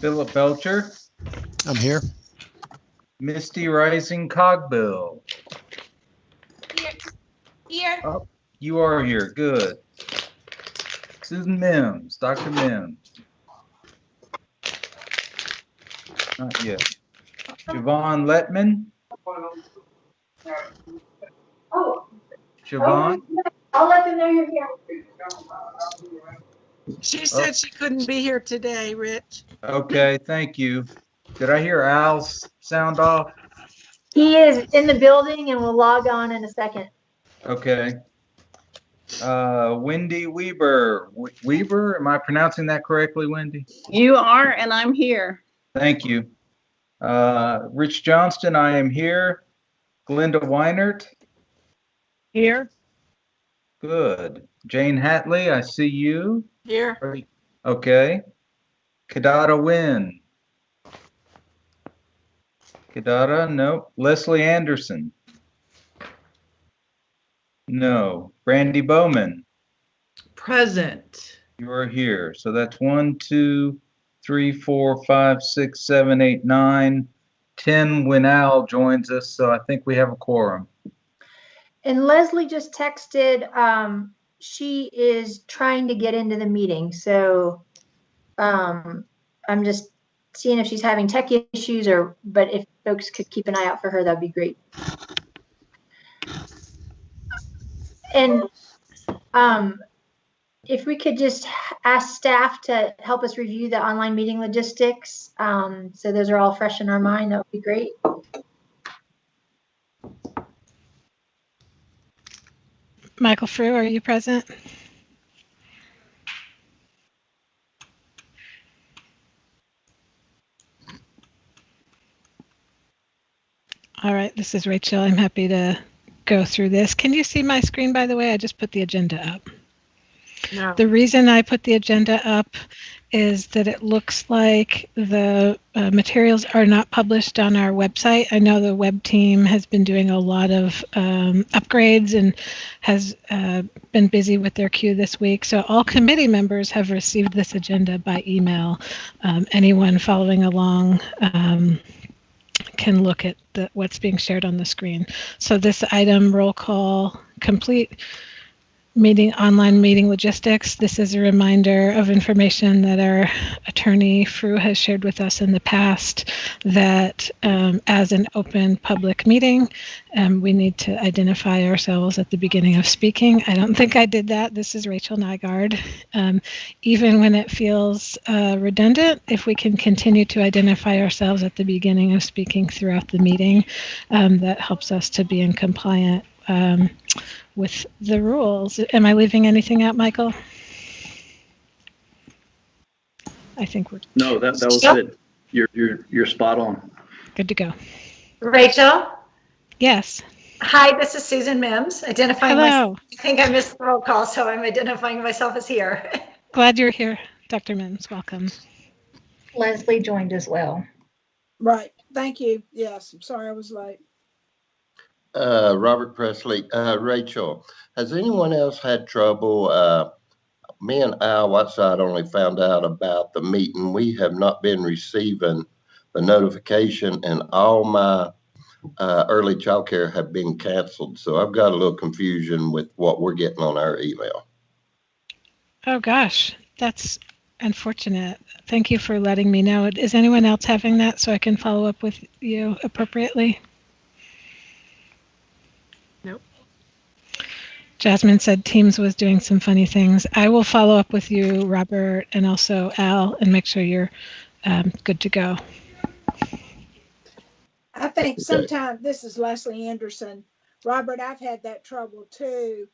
Philip Belcher. I'm here. Misty Rising Cogbill. Here. Oh, you are here. Good. Susan Mims, Dr. Mims. Not yet. Siobhan Letman. Oh, Siobhan. I'll let them know you're here. She said she couldn't be here today, Rich. Okay, thank you. Did I hear Al's sound off? He is in the building and will log on in a second. Okay. Wendy Weber. Weber, am I pronouncing that correctly, Wendy? You are, and I'm here. Thank you. Rich Johnston, I am here. Glenda Weinert. Here. Good. Jane Hatley, I see you. Here. Okay. Kadada Wynn. Kadada, no. Leslie Anderson. No. Brandy Bowman. Present. You are here. So that's 1, 2, 3, 4, 5, 6, 7, 8, 9, 10 when Al joins us. So I think we have a quorum. And Leslie just texted, she is trying to get into the meeting. So I'm just seeing if she's having tech issues but if folks could keep an eye out for her, that'd be great. And if we could just ask staff to help us review the online meeting logistics. So those are all fresh in our mind, that would be great. Michael Frew, are you present? All right, this is Rachel. I'm happy to go through this. Can you see my screen, by the way? I just put the agenda up. No. The reason I put the agenda up is that it looks like the materials are not published on our website. I know the web team has been doing a lot of upgrades and has been busy with their queue this week. So all committee members have received this agenda by email. Anyone following along can look at what's being shared on the screen. So this item, roll call complete, online meeting logistics. This is a reminder of information that our attorney Frew has shared with us in the past, that as an open public meeting, we need to identify ourselves at the beginning of speaking. I don't think I did that. This is Rachel Nygaard. Even when it feels redundant, if we can continue to identify ourselves at the beginning of speaking throughout the meeting, that helps us to be in compliant with the rules. Am I leaving anything out, Michael? I think we're No, that was it. You're spot on. good to go. Rachel. Yes. Hi, this is Susan Mims. Identifying Hello. myself. I think I missed the roll call, so I'm identifying myself as here. Glad you're here, Dr. Mims. Welcome. Leslie joined as well. Right. Thank you. Yes. I'm sorry I was late. Robert Presley. Rachel, has anyone else had trouble? Me and Al Whiteside only found out about the meeting. We have not been receiving the notification, and all my early childcare have been canceled. So I've got a little confusion with what we're getting on our email. Oh gosh, that's unfortunate. Thank you for letting me know. Is anyone else having that so I can follow up with you appropriately? Nope. Jasmine said Teams was doing some funny things. I will follow up with you, Robert, and also Al, and make sure you're good to go. I think sometimes, this is Leslie Anderson. Robert, I've had that trouble too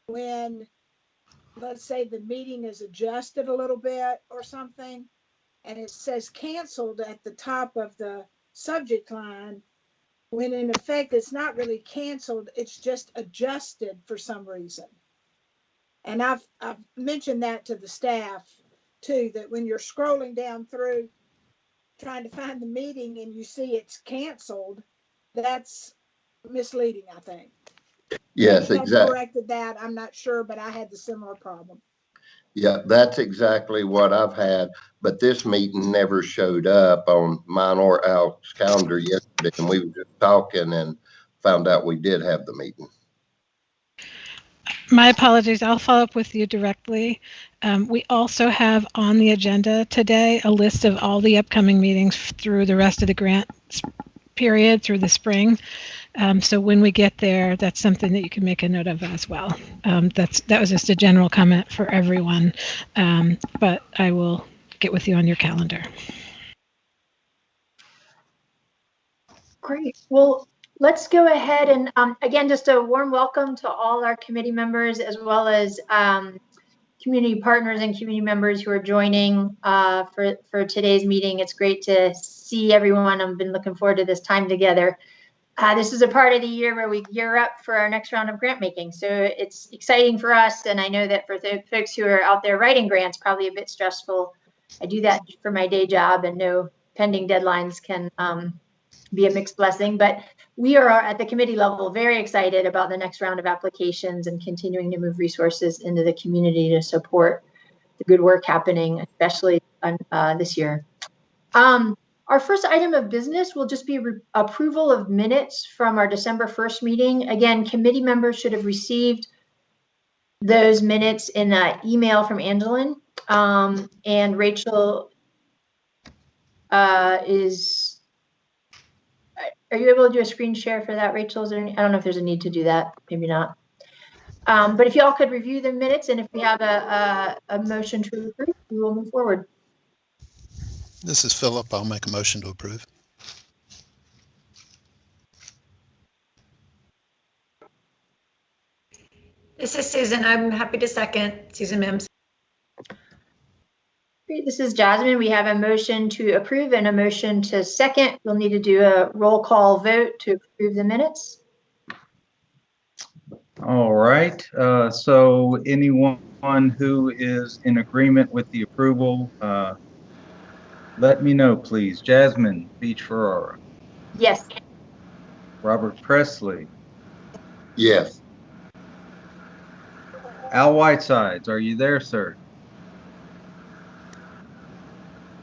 when, let's say, the meeting is adjusted a little bit or something, and it says canceled at the top of the subject line, when in effect it's not really canceled, it's just adjusted for some reason. And I've mentioned that to the staff too, that when you're scrolling down through trying to find the meeting and you see it's canceled, that's misleading, I think. Yes, Maybe exactly. corrected that, I'm not sure, but I had the similar problem. Yeah, that's exactly what I've had, but this meeting never showed up on mine or Al's calendar yesterday, and we were just talking and found out we did have the meeting. My apologies. I'll follow up with you directly. We also have on the agenda today a list of all the upcoming meetings through the rest of the grant period through the spring. So when we get there, that's something that you can make a note of as well. That was just a general comment for everyone, but I will get with you on your calendar. Great. Well, let's go ahead and again, just a warm welcome to all our committee members as well as community partners and community members who are joining for today's meeting. It's great to see everyone. I've been looking forward to this time together. This is a part of the year where we gear up for our next round of grant making. So it's exciting for us. And I know that for the folks who are out there writing grants, probably a bit stressful. I do that for my day job, and no pending deadlines can be a mixed blessing. But we are at the committee level very excited about the next round of applications and continuing to move resources into the community to support the good work happening, especially this year. Our first item of business will just be approval of minutes from our December 1st meeting. Again, committee members should have received those minutes in an email from Angelin. And Rachel are you able to do a screen share for that, Rachel? I don't know if there's a need to do that, maybe not. But if y'all could review the minutes, and if we have a motion to approve, we will move forward. This is Philip. I'll make a motion to approve. This is Susan. I'm happy to second. Susan Mims. Great. This is Jasmine. We have a motion to approve and a motion to second. We'll need to do a roll call vote to approve the minutes. All right. So anyone who is in agreement with the approval, let me know, please. Jasmine Beach Ferrara. Yes. Robert Presley. Yes. Al Whitesides, are you there, sir?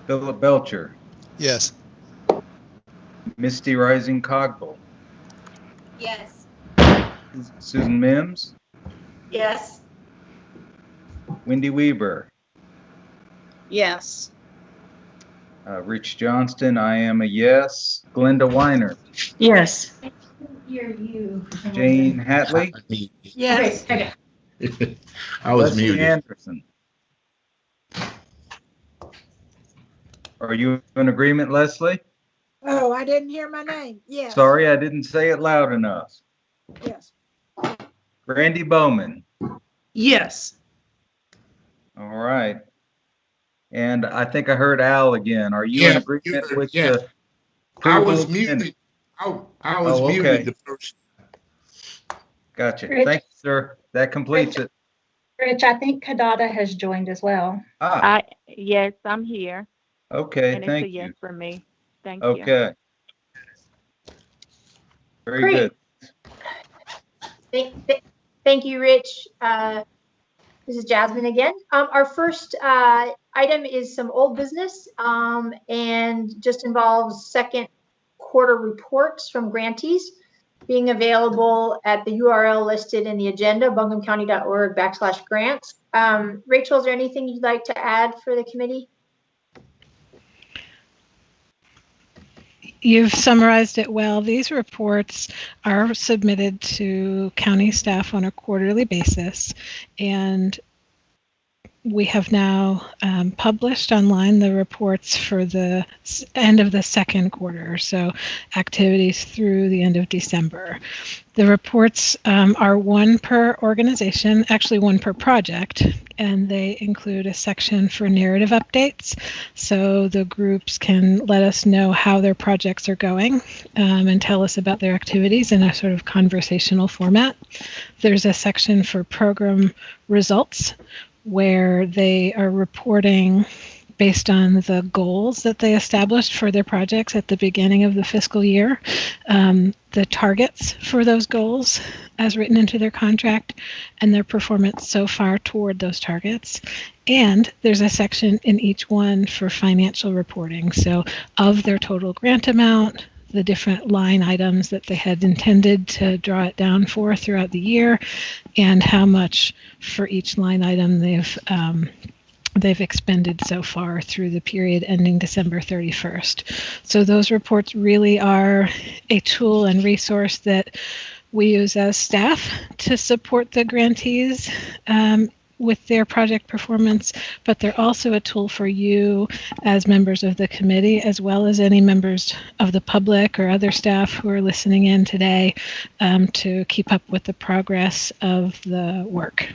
Philip Belcher. Yes. Misty Rising Cogble. Yes. Susan Mims. Yes. Wendy Weber. Yes. Rich Johnston, I am a yes. Glenda Weiner. Yes. I can hear you. Jane Hatley. Yes. Okay. I was Leslie muted. Anderson. Are you in agreement, Leslie? Oh, I didn't hear my name. Yes. Sorry, I didn't say it loud enough. Yes. Randy Bowman. Yes. All right. And I think I heard Al again. Are you in agreement with the I was approval? muted. I was okay. muted the first. Gotcha. Rich. Thank you, sir. That completes it. Rich, I think Kadada has joined as well. Yes, I'm here. Okay, and thank it's a yes you. for me. Thank you. Okay. Very Great. good. Thank you, Rich. This is Jasmine again. Our first item is some old business and just involves second quarter reports from grantees being available at the URL listed in the agenda, buncombecounty.org/grants. Rachel, is there anything you'd like to add for the committee? You've summarized it well. These reports are submitted to county staff on a quarterly basis, and we have now published online the reports for the end of the second quarter, so activities through the end of December. The reports are one per organization, actually one per project, and they include a section for narrative updates, so the groups can let us know how their projects are going and tell us about their activities in a sort of conversational format. There's a section for program results, where they are reporting based on the goals that they established for their projects at the beginning of the fiscal year, the targets for those goals as written into their contract, and their performance so far toward those targets. And there's a section in each one for financial reporting. So of their total grant amount, the different line items that they had intended to draw it down for throughout the year, and how much for each line item they've expended so far through the period ending December 31st. So those reports really are a tool and resource that we use as staff to support the grantees with their project performance, but they're also a tool for you as members of the committee, as well as any members of the public or other staff who are listening in today, to keep up with the progress of the work.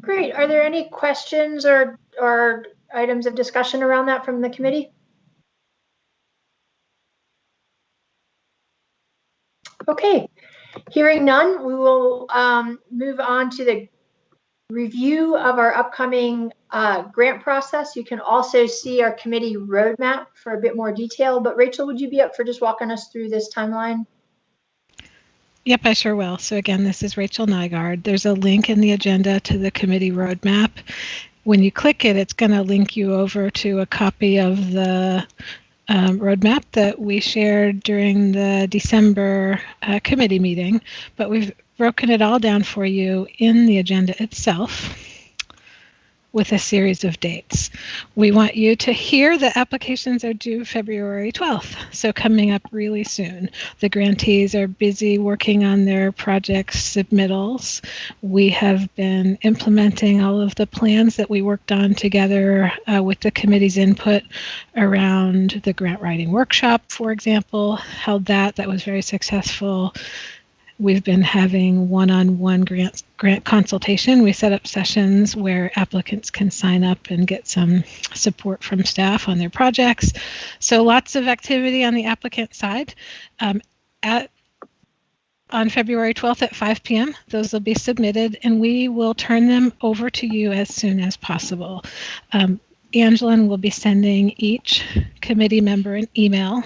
Great. Are there any questions or items of discussion around that from the committee? Okay. Hearing none, we will move on to the review of our upcoming grant process. You can also see our committee roadmap for a bit more detail. But Rachel, would you be up for just walking us through this timeline? Yep, I sure will. So again, this is Rachel Nygaard. There's a link in the agenda to the committee roadmap. When you click it, it's going to link you over to a copy of the roadmap that we shared during the December committee meeting, but we've broken it all down for you in the agenda itself with a series of dates. We want you to hear the applications are due February 12th, so coming up really soon. The grantees are busy working on their project submittals. We have been implementing all of the plans that we worked on together with the committee's input around the grant writing workshop, for example, held that was very successful. We've been having one-on-one grant consultation. We set up sessions where applicants can sign up and get some support from staff on their projects. So lots of activity on the applicant side. On February 12th at 5 p.m., those will be submitted, and we will turn them over to you as soon as possible. Angeline will be sending each committee member an email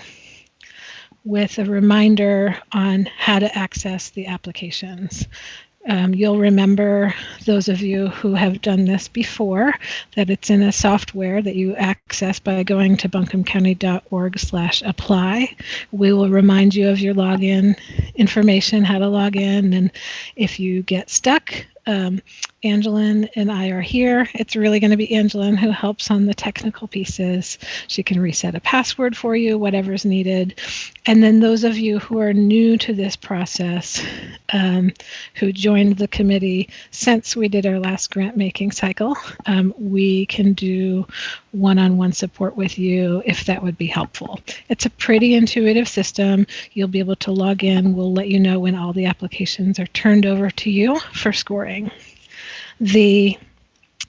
with a reminder on how to access the applications. You'll remember, those of you who have done this before, that it's in a software that you access by going to buncombecounty.org/apply. We will remind you of your login information, how to log in, and if you get stuck, Angeline and I are here. It's really going to be Angeline who helps on the technical pieces. She can reset a password for you, whatever's needed. And then those of you who are new to this process, who joined the committee since we did our last grant making cycle, we can do one-on-one support with you if that would be helpful. It's a pretty intuitive system. You'll be able to log in. We'll let you know when all the applications are turned over to you for scoring. The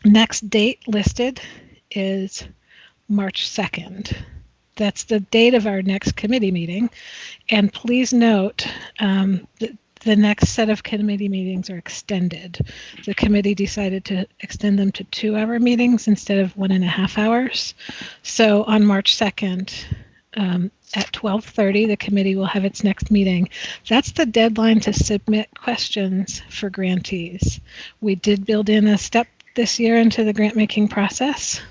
next date listed is March 2nd. That's the date of our next committee meeting. And please note that the next set of committee meetings are extended. The committee decided to extend them to 2-hour meetings instead of 1.5 hours. So on March 2nd, at 12:30, the committee will have its next meeting. That's the deadline to submit questions for grantees. We did build in a step this year into the grant making process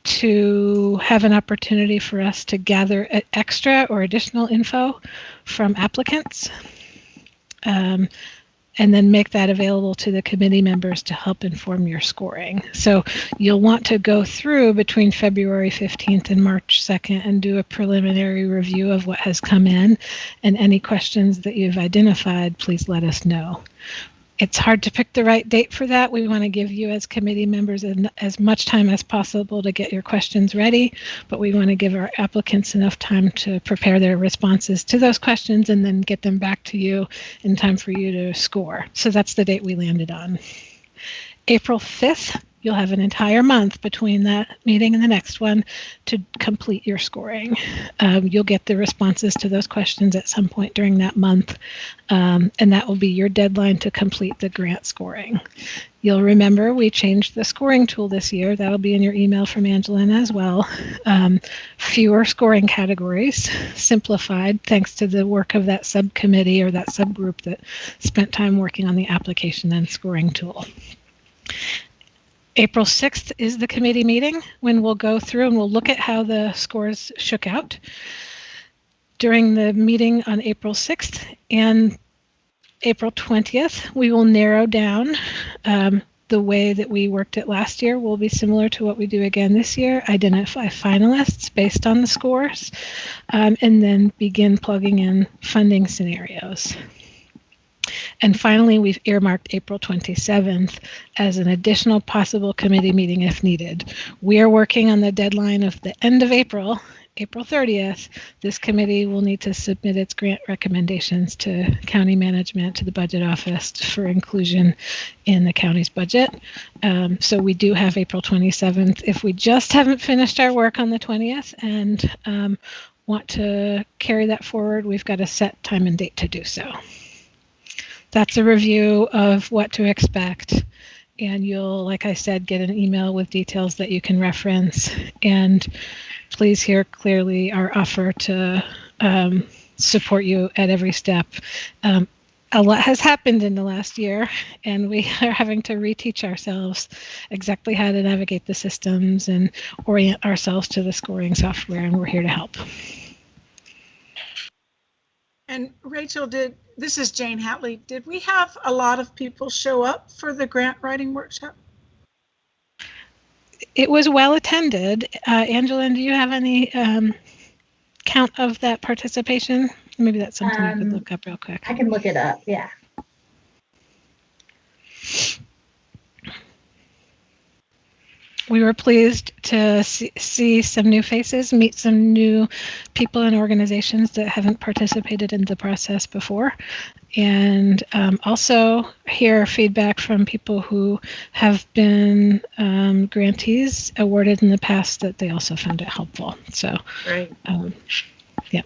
to have an opportunity for us to gather extra or additional info from applicants, and then make that available to the committee members to help inform your scoring. So you'll want to go through between February 15th and March 2nd and do a preliminary review of what has come in, and any questions that you've identified, please let us know. It's hard to pick the right date for that. We want to give you as committee members as much time as possible to get your questions ready, but we want to give our applicants enough time to prepare their responses to those questions and then get them back to you in time for you to score. So that's the date we landed on. April 5th You'll have an entire month between that meeting and the next one to complete your scoring. You'll get the responses to those questions at some point during that month, and that will be your deadline to complete the grant scoring. You'll remember we changed the scoring tool this year. That'll be in your email from Angelina as well. Fewer scoring categories, simplified thanks to the work of that subcommittee or that subgroup that spent time working on the application and scoring tool. April 6th is the committee meeting when we'll go through and we'll look at how the scores shook out. During the meeting on April 6th and April 20th, we will narrow down the way that we worked it last year will be similar to what we do again this year, identify finalists based on the scores, and then begin plugging in funding scenarios. And finally, we've earmarked April 27th as an additional possible committee meeting if needed. We are working on the deadline of the end of April, April 30th. This committee will need to submit its grant recommendations to county management, to the budget office for inclusion in the county's budget. So we do have April 27th. If we just haven't finished our work on the 20th and want to carry that forward, we've got a set time and date to do so. That's a review of what to expect, and you'll, like I said, get an email with details that you can reference. And please hear clearly our offer to support you at every step. A lot has happened in the last year, and we are having to reteach ourselves exactly how to navigate the systems and orient ourselves to the scoring software, and we're here to help. And Rachel, this is Jane Hatley. Did we have a lot of people show up for the grant writing workshop? It was well attended. Angela, do you have any count of that participation? Maybe that's something you could look up real quick. I can look it up, yeah. We were pleased to see some new faces, meet some new people and organizations that haven't participated in the process before, and also hear feedback from people who have been grantees awarded in the past that they also found it helpful. So, right. Yeah.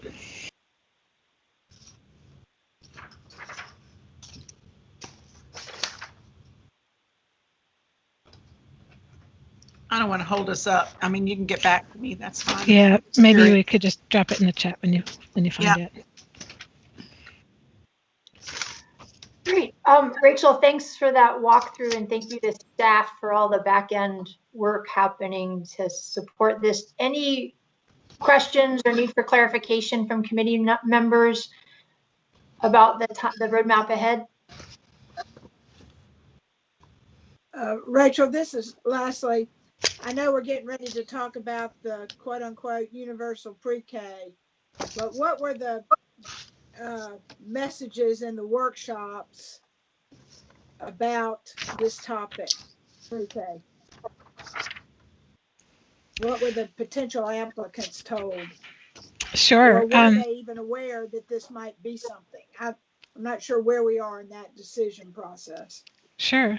I don't want to hold us up. I mean, you can get back to me. That's fine. Yeah, maybe we could just drop it in the chat when you find it. Great. Rachel, thanks for that walkthrough, and thank you to staff for all the back end work happening to support this. Any questions or need for clarification from committee members about the roadmap ahead? Rachel, this is Leslie. I know we're getting ready to talk about the quote unquote universal pre-K, but what were the messages in the workshops about this topic, pre-K? What were the potential applicants told? Sure. Or were they even aware that this might be something? I'm not sure where we are in that decision process. Sure.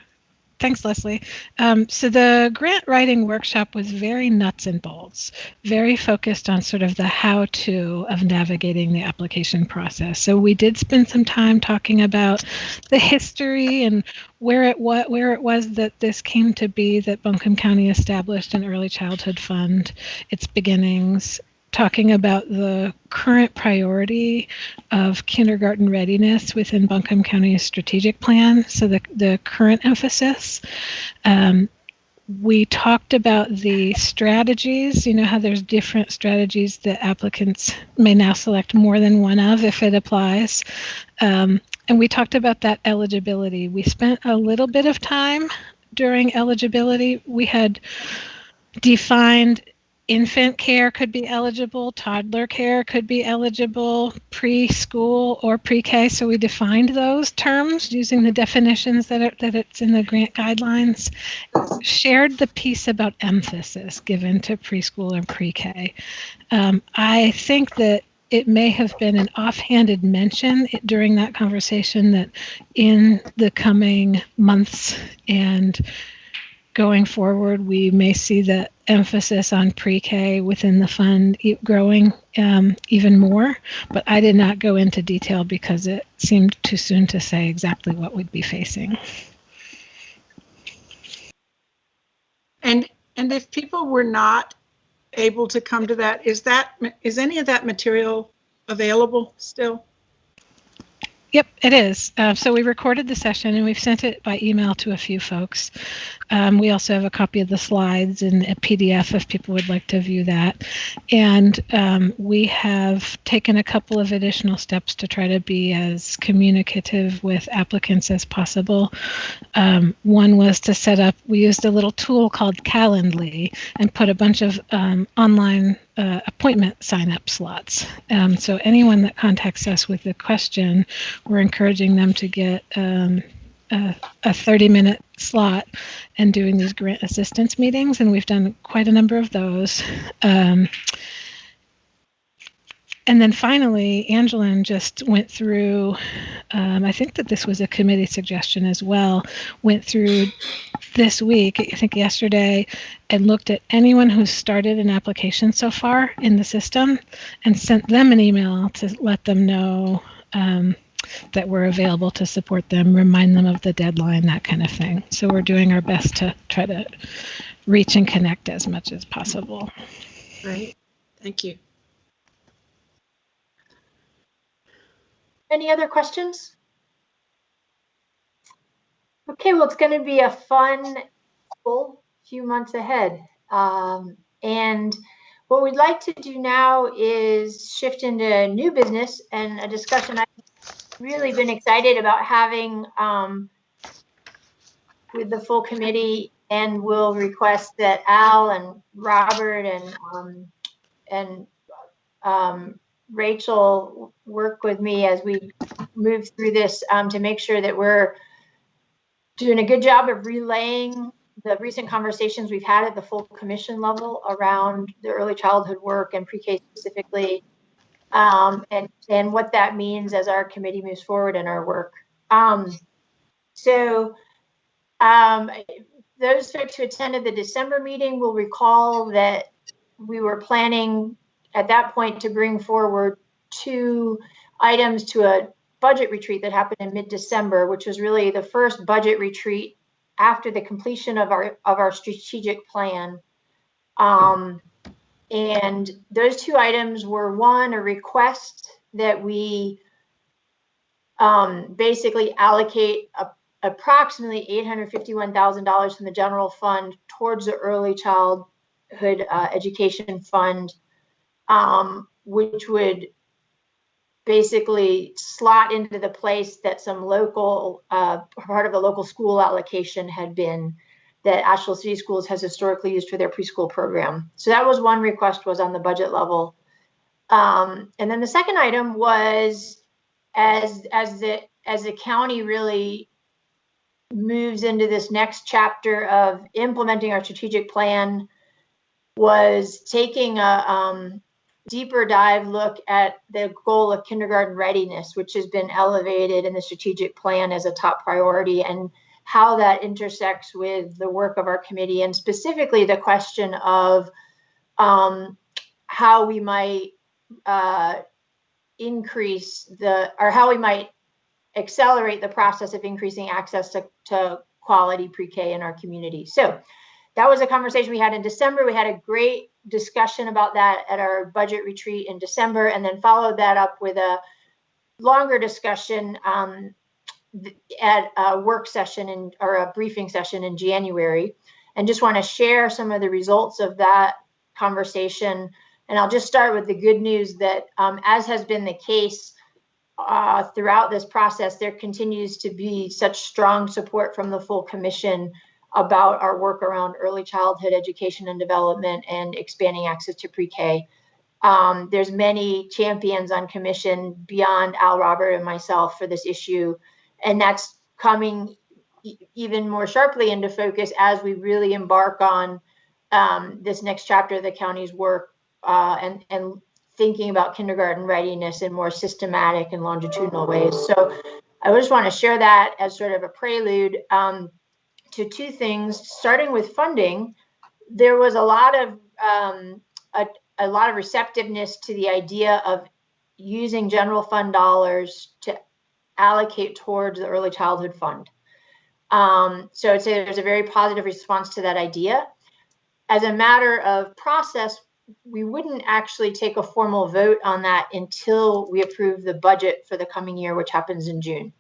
Thanks, Leslie. So the grant writing workshop was very nuts and bolts, very focused on sort of the how-to of navigating the application process. So we did spend some time talking about the history and where it was that this came to be, that Buncombe County established an early childhood fund, its beginnings, talking about the current priority of kindergarten readiness within Buncombe County's strategic plan, so the current emphasis. We talked about the strategies, how there's different strategies that applicants may now select more than one of if it applies. And we talked about that eligibility. We spent a little bit of time during eligibility. We had defined infant care could be eligible, toddler care could be eligible, preschool or pre-K. So we defined those terms using the definitions that it's in the grant guidelines. Shared the piece about emphasis given to preschool and pre-K. I think that it may have been an offhanded mention during that conversation that in the coming months and going forward, we may see the emphasis on pre-K within the fund growing even more. But I did not go into detail because it seemed too soon to say exactly what we'd be facing. And if people were not able to come to that, is any of that material available still? Yep, it is. So we recorded the session and we've sent it by email to a few folks. We also have a copy of the slides and a PDF if people would like to view that. And we have taken a couple of additional steps to try to be as communicative with applicants as possible. One was to set up, we used a little tool called Calendly and put a bunch of online appointment sign-up slots. So anyone that contacts us with a question, we're encouraging them to get a 30-minute slot and doing these grant assistance meetings, and we've done quite a number of those. And then finally, Angeline just went through, I think that this was a committee suggestion as well, went through this week, I think yesterday, and looked at anyone who's started an application so far in the system and sent them an email to let them know that we're available to support them, remind them of the deadline, that kind of thing. So we're doing our best to try to reach and connect as much as possible. Great, thank you. Any other questions? Okay, well, it's going to be a fun, full few months ahead. And what we'd like to do now is shift into new business and a discussion I've really been excited about having with the full committee, and will request that Al and Robert and Rachel work with me as we move through this to make sure that we're doing a good job of relaying the recent conversations we've had at the full commission level around the early childhood work and pre-K specifically, and what that means as our committee moves forward in our work. Those folks who attended the December meeting will recall that we were planning at that point to bring forward 2 items to a budget retreat that happened in mid-December, which was really the first budget retreat after the completion of our strategic plan. And those 2 items were, one, a request that we basically allocate approximately $851,000 from the general fund towards the early childhood education fund, which would basically slot into the place that some local, part of the local school allocation had been, that Asheville City Schools has historically used for their preschool program. So that was one request, was on the budget level. And then the second item was, as the county really moves into this next chapter of implementing our strategic plan, was taking a deeper dive look at the goal of kindergarten readiness, which has been elevated in the strategic plan as a top priority, and how that intersects with the work of our committee, and specifically the question of how we might how we might accelerate the process of increasing access to quality pre-K in our community. So that was a conversation we had in December. We had a great discussion about that at our budget retreat in December, and then followed that up with a longer discussion at a work session or a briefing session in January. And just want to share some of the results of that conversation. And I'll just start with the good news that, as has been the case throughout this process, there continues to be such strong support from the full commission about our work around early childhood education and development and expanding access to pre-K. There's many champions on commission beyond Al, Robert, and myself for this issue, and that's coming even more sharply into focus as we really embark on this next chapter of the county's work, and thinking about kindergarten readiness in more systematic and longitudinal ways. So I just want to share that as sort of a prelude to two things, starting with funding. There was a lot of receptiveness to the idea of using general fund dollars to allocate towards the early childhood fund. So I'd say there's a very positive response to that idea. As a matter of process, we wouldn't actually take a formal vote on that until we approve the budget for the coming year, which happens in June.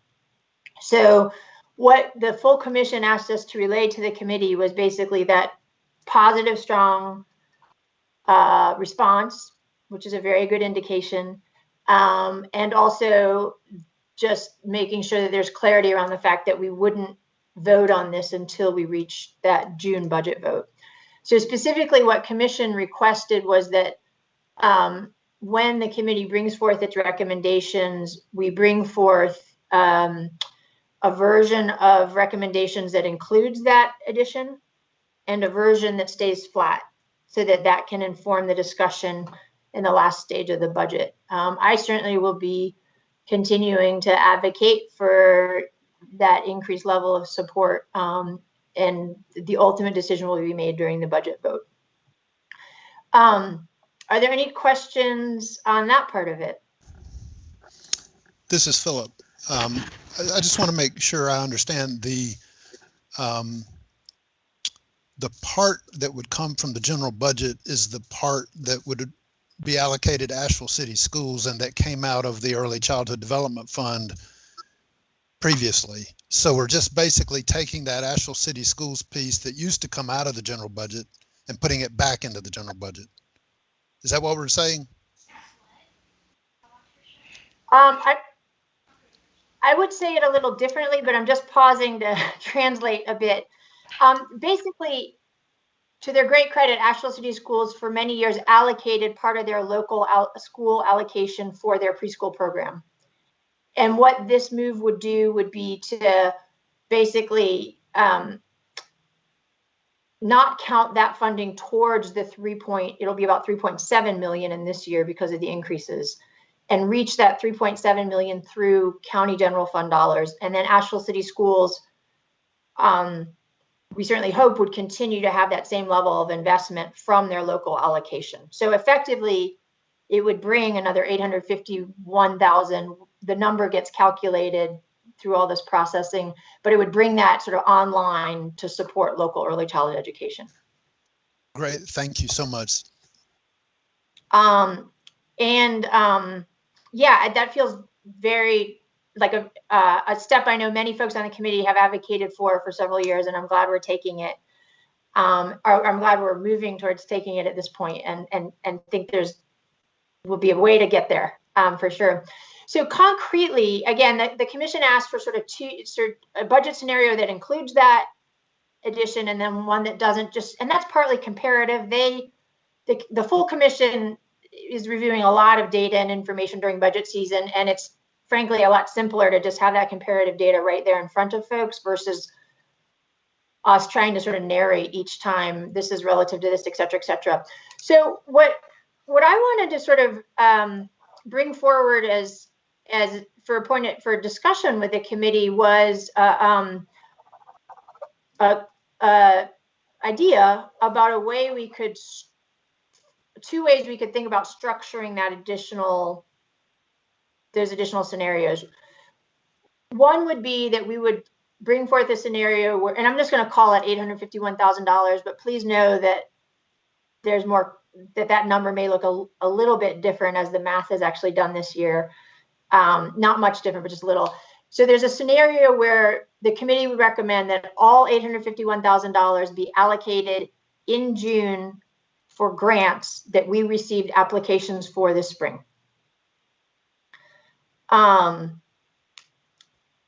So what the full commission asked us to relay to the committee was basically that positive, strong response, which is a very good indication, and also just making sure that there's clarity around the fact that we wouldn't vote on this until we reach that June budget vote. So specifically what commission requested was that when the committee brings forth its recommendations, we bring forth a version of recommendations that includes that addition and a version that stays flat so that that can inform the discussion in the last stage of the budget. I certainly will be continuing to advocate for that increased level of support, and the ultimate decision will be made during the budget vote. Are there any questions on that part of it? This is Philip. I just want to make sure I understand the part that would come from the general budget is the part that would be allocated to Asheville City Schools and that came out of the Early Childhood Development Fund previously. So we're just basically taking that Asheville City Schools piece that used to come out of the general budget and putting it back into the general budget. Is that what we're saying? I would say it a little differently, but I'm just pausing to translate a bit. Basically, to their great credit, Asheville City Schools for many years allocated part of their local school allocation for their preschool program. And what this move would do would be to basically not count that funding towards the it'll be about 3.7 million in this year because of the increases, and reach that 3.7 million through county general fund dollars. And then Asheville City Schools, we certainly hope would continue to have that same level of investment from their local allocation. So effectively, it would bring another 851,000. The number gets calculated through all this processing, but it would bring that sort of online to support local early childhood education. Great, thank you so much. Yeah, that feels very like a step I know many folks on the committee have advocated for several years, and I'm glad we're taking it. I'm glad we're moving towards taking it at this point, and think will be a way to get there for sure. So concretely, again, the commission asked for sort of a budget scenario that includes that addition, and then one that doesn't, and that's partly comparative. The full commission is reviewing a lot of data and information during budget season, and it's frankly a lot simpler to just have that comparative data right there in front of folks versus us trying to sort of narrate each time this is relative to this, et cetera, et cetera. So what I wanted to sort of bring forward as for a point for discussion with the committee was idea about two ways we could think about structuring those additional scenarios. One would be that we would bring forth a scenario where, and I'm just going to call it $851,000, but please know that there's more, that number may look a little bit different as the math is actually done this year. Not much different, but just a little. So there's a scenario where the committee would recommend that all $851,000 be allocated in June for grants that we received applications for this spring.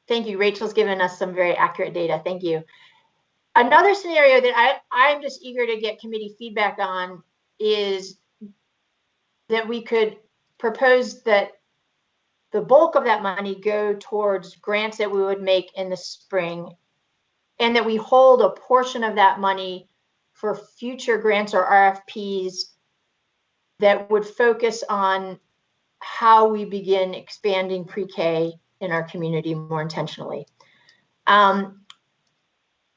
Thank you. Rachel's given us some very accurate data. Thank you. Another scenario that I'm just eager to get committee feedback on is that we could propose that the bulk of that money go towards grants that we would make in the spring, and that we hold a portion of that money for future grants or RFPs that would focus on how we begin expanding pre-K in our community more intentionally.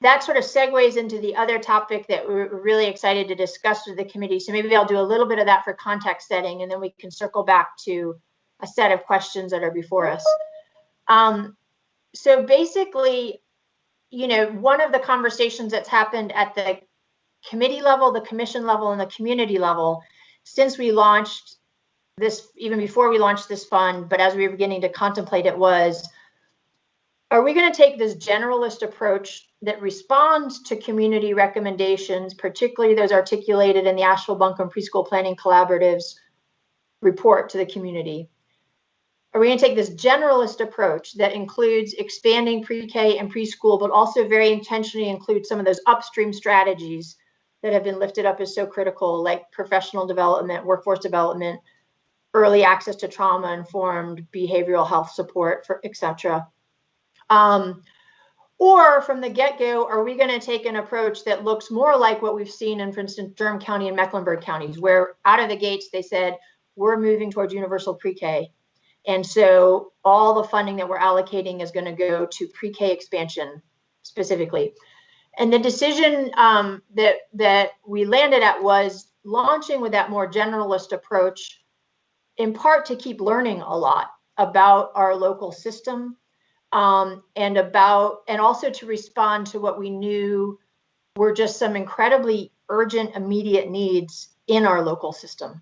that sort of segues into the other topic that we're really excited to discuss with the committee. So maybe I'll do a little bit of that for context setting, and then we can circle back to a set of questions that are before us. So basically, you know, one of the conversations that's happened at the committee level, the commission level, and the community level since we launched this, even before we launched this fund, but as we were beginning to contemplate it, was, are we going to take this generalist approach that responds to community recommendations, particularly those articulated in the Asheville Buncombe Preschool Planning Collaborative's report to the community? Are we going to take this generalist approach that includes expanding pre-K and preschool, but also very intentionally include some of those upstream strategies that have been lifted up as so critical, like professional development, workforce development, early access to trauma-informed behavioral health support, for et cetera? Or from the get-go, are we going to take an approach that looks more like what we've seen in, for instance, Durham County and Mecklenburg counties, where out of the gates they said, we're moving towards universal pre-K. And so all the funding that we're allocating is going to go to pre-K expansion specifically. And the decision that we landed at was launching with that more generalist approach, in part to keep learning a lot about our local system, and also to respond to what we knew were just some incredibly urgent, immediate needs in our local system.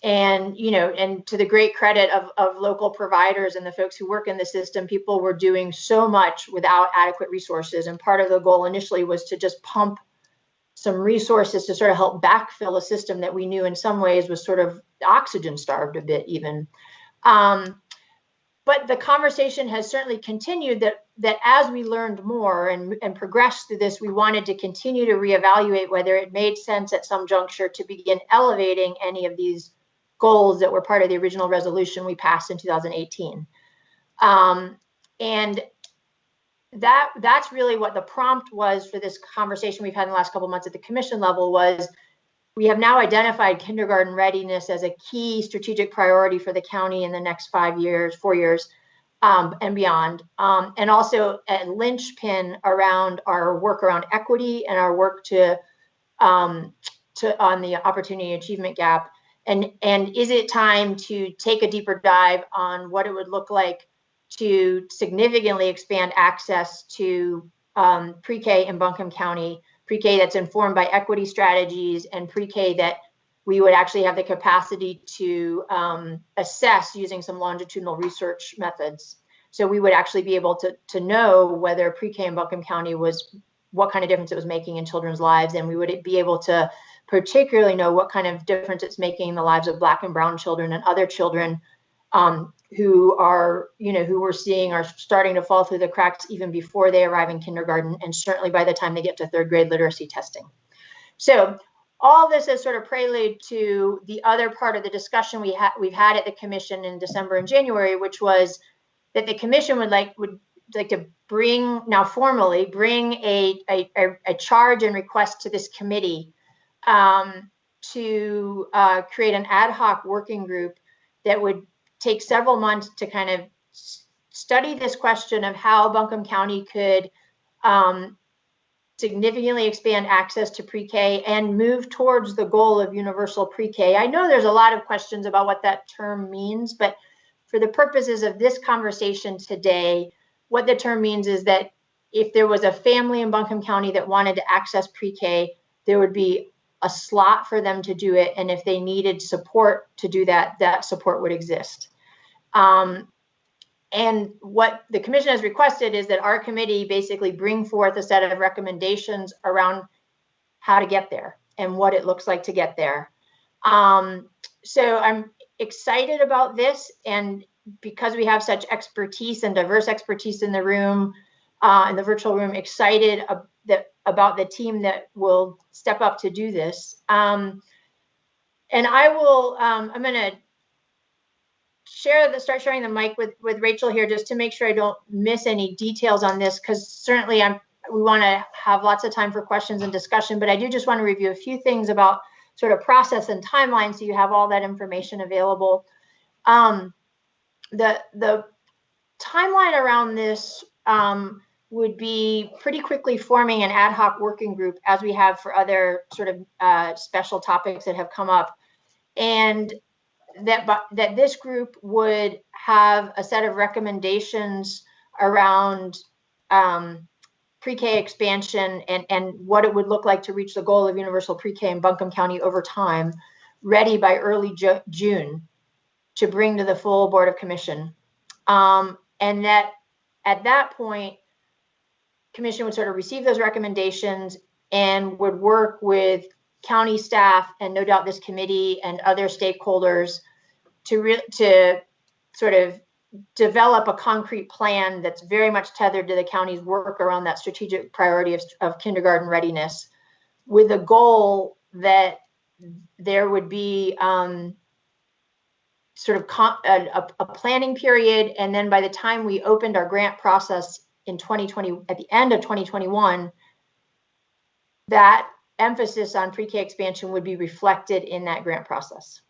And, you know, and to the great credit of local providers and the folks who work in the system, people were doing so much without adequate resources. And part of the goal initially was to just pump some resources to sort of help backfill a system that we knew in some ways was sort of oxygen starved a bit even. But the conversation has certainly continued that as we learned more and progressed through this, we wanted to continue to reevaluate whether it made sense at some juncture to begin elevating any of these goals that were part of the original resolution we passed in 2018. And that's really what the prompt was for this conversation we've had in the last couple of months at the commission level. Was we have now identified kindergarten readiness as a key strategic priority for the county in the next 4 years, and beyond. And also a linchpin around our work around equity and our work on the opportunity achievement gap. And is it time to take a deeper dive on what it would look like to significantly expand access to pre-K in Buncombe County, pre-K that's informed by equity strategies, and pre-K that we would actually have the capacity to assess using some longitudinal research methods. So we would actually be able to know whether pre-K in Buncombe County what kind of difference it was making in children's lives, and we would be able to particularly know what kind of difference it's making in the lives of Black and brown children and other children who we're seeing are starting to fall through the cracks even before they arrive in kindergarten, and certainly by the time they get to third grade literacy testing. So all this is sort of prelude to the other part of the discussion we've had at the commission in December and January, which was that the commission would like to formally bring a charge and request to this committee to create an ad hoc working group that would take several months to kind of study this question of how Buncombe County could significantly expand access to pre-K and move towards the goal of universal pre-K. I know there's a lot of questions about what that term means, but for the purposes of this conversation today, what the term means is that if there was a family in Buncombe County that wanted to access pre-K, there would be a slot for them to do it. And if they needed support to do that, that support would exist. And what the commission has requested is that our committee basically bring forth a set of recommendations around how to get there and what it looks like to get there. So I'm excited about this, and because we have such expertise and diverse expertise in the room, in the virtual room, excited about the team that will step up to do this. And I will, I'm going to start sharing the mic with Rachel here, just to make sure I don't miss any details on this, because certainly we want to have lots of time for questions and discussion, but I do just want to review a few things about sort of process and timeline so you have all that information available. The timeline around this would be pretty quickly forming an ad hoc working group, as we have for other sort of special topics that have come up. And that this group would have a set of recommendations around pre-K expansion and what it would look like to reach the goal of universal pre-K in Buncombe County over time, ready by early June to bring to the full Board of Commission. And that at that point, Commission would sort of receive those recommendations and would work with county staff and no doubt this committee and other stakeholders to sort of develop a concrete plan that's very much tethered to the county's work around that strategic priority of kindergarten readiness, with a goal that there would be sort of a planning period. And then by the time we opened our grant process in 2020, at the end of 2021, that emphasis on pre-K expansion would be reflected in that grant process.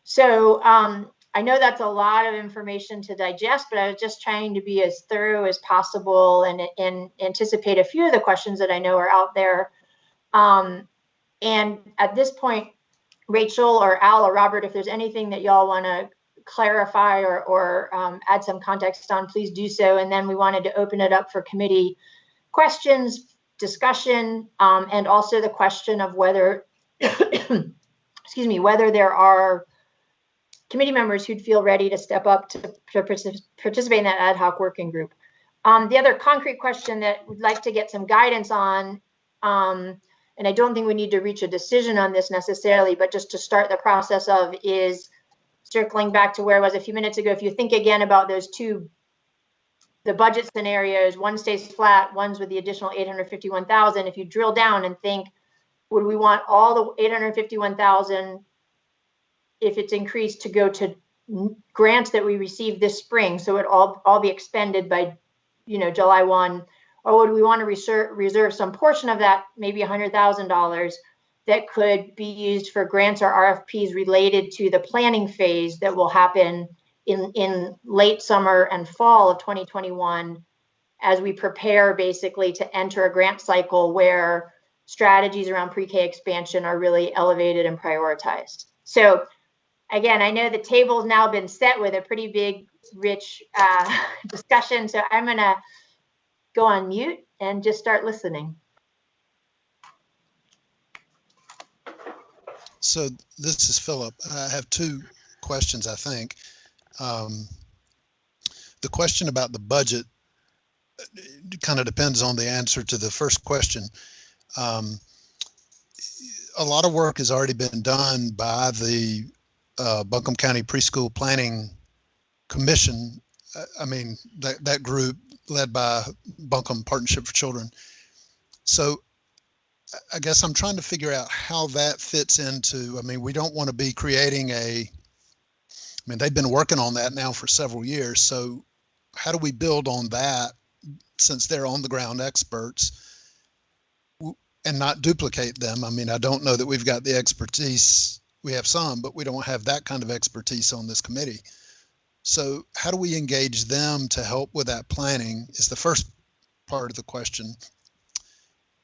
So I know that's a lot of information to digest, but I was just trying to be as thorough as possible and anticipate a few of the questions that I know are out there. And at this point, Rachel or Al or Robert, if there's anything that y'all want to clarify or add some context on, please do so. And then we wanted to open it up for committee questions, discussion, and also the question of whether, excuse me, whether there are committee members who'd feel ready to step up to participate in that ad hoc working group. The other concrete question that we'd like to get some guidance on, and I don't think we need to reach a decision on this necessarily, but just to start the process of, is circling back to where I was a few minutes ago. If you think again about those the budget scenarios, one stays flat, one's with the additional 851,000. If you drill down and think, would we want all the 851,000, if it's increased, to go to grants that we received this spring, so it all be expended by, July 1, or would we want to reserve some portion of that, maybe $100,000, that could be used for grants or RFPs related to the planning phase that will happen in late summer and fall of 2021, as we prepare basically to enter a grant cycle where strategies around pre-K expansion are really elevated and prioritized. So again, I know the table's now been set with a pretty big, rich discussion, so I'm going to go on mute and just start listening. So this is Philip. I have two questions, I think. The question about the budget kind of depends on the answer to the first question. A lot of work has already been done by the Buncombe County Preschool Planning Commission. I mean, that group led by Buncombe Partnership for Children. So I guess I'm trying to figure out how that fits into, we don't want to be creating they've been working on that now for several years. So how do we build on that, since they're on the ground experts, and not duplicate them? I don't know that we've got the expertise. We have some, but we don't have that kind of expertise on this committee. So how do we engage them to help with that planning is the first part of the question.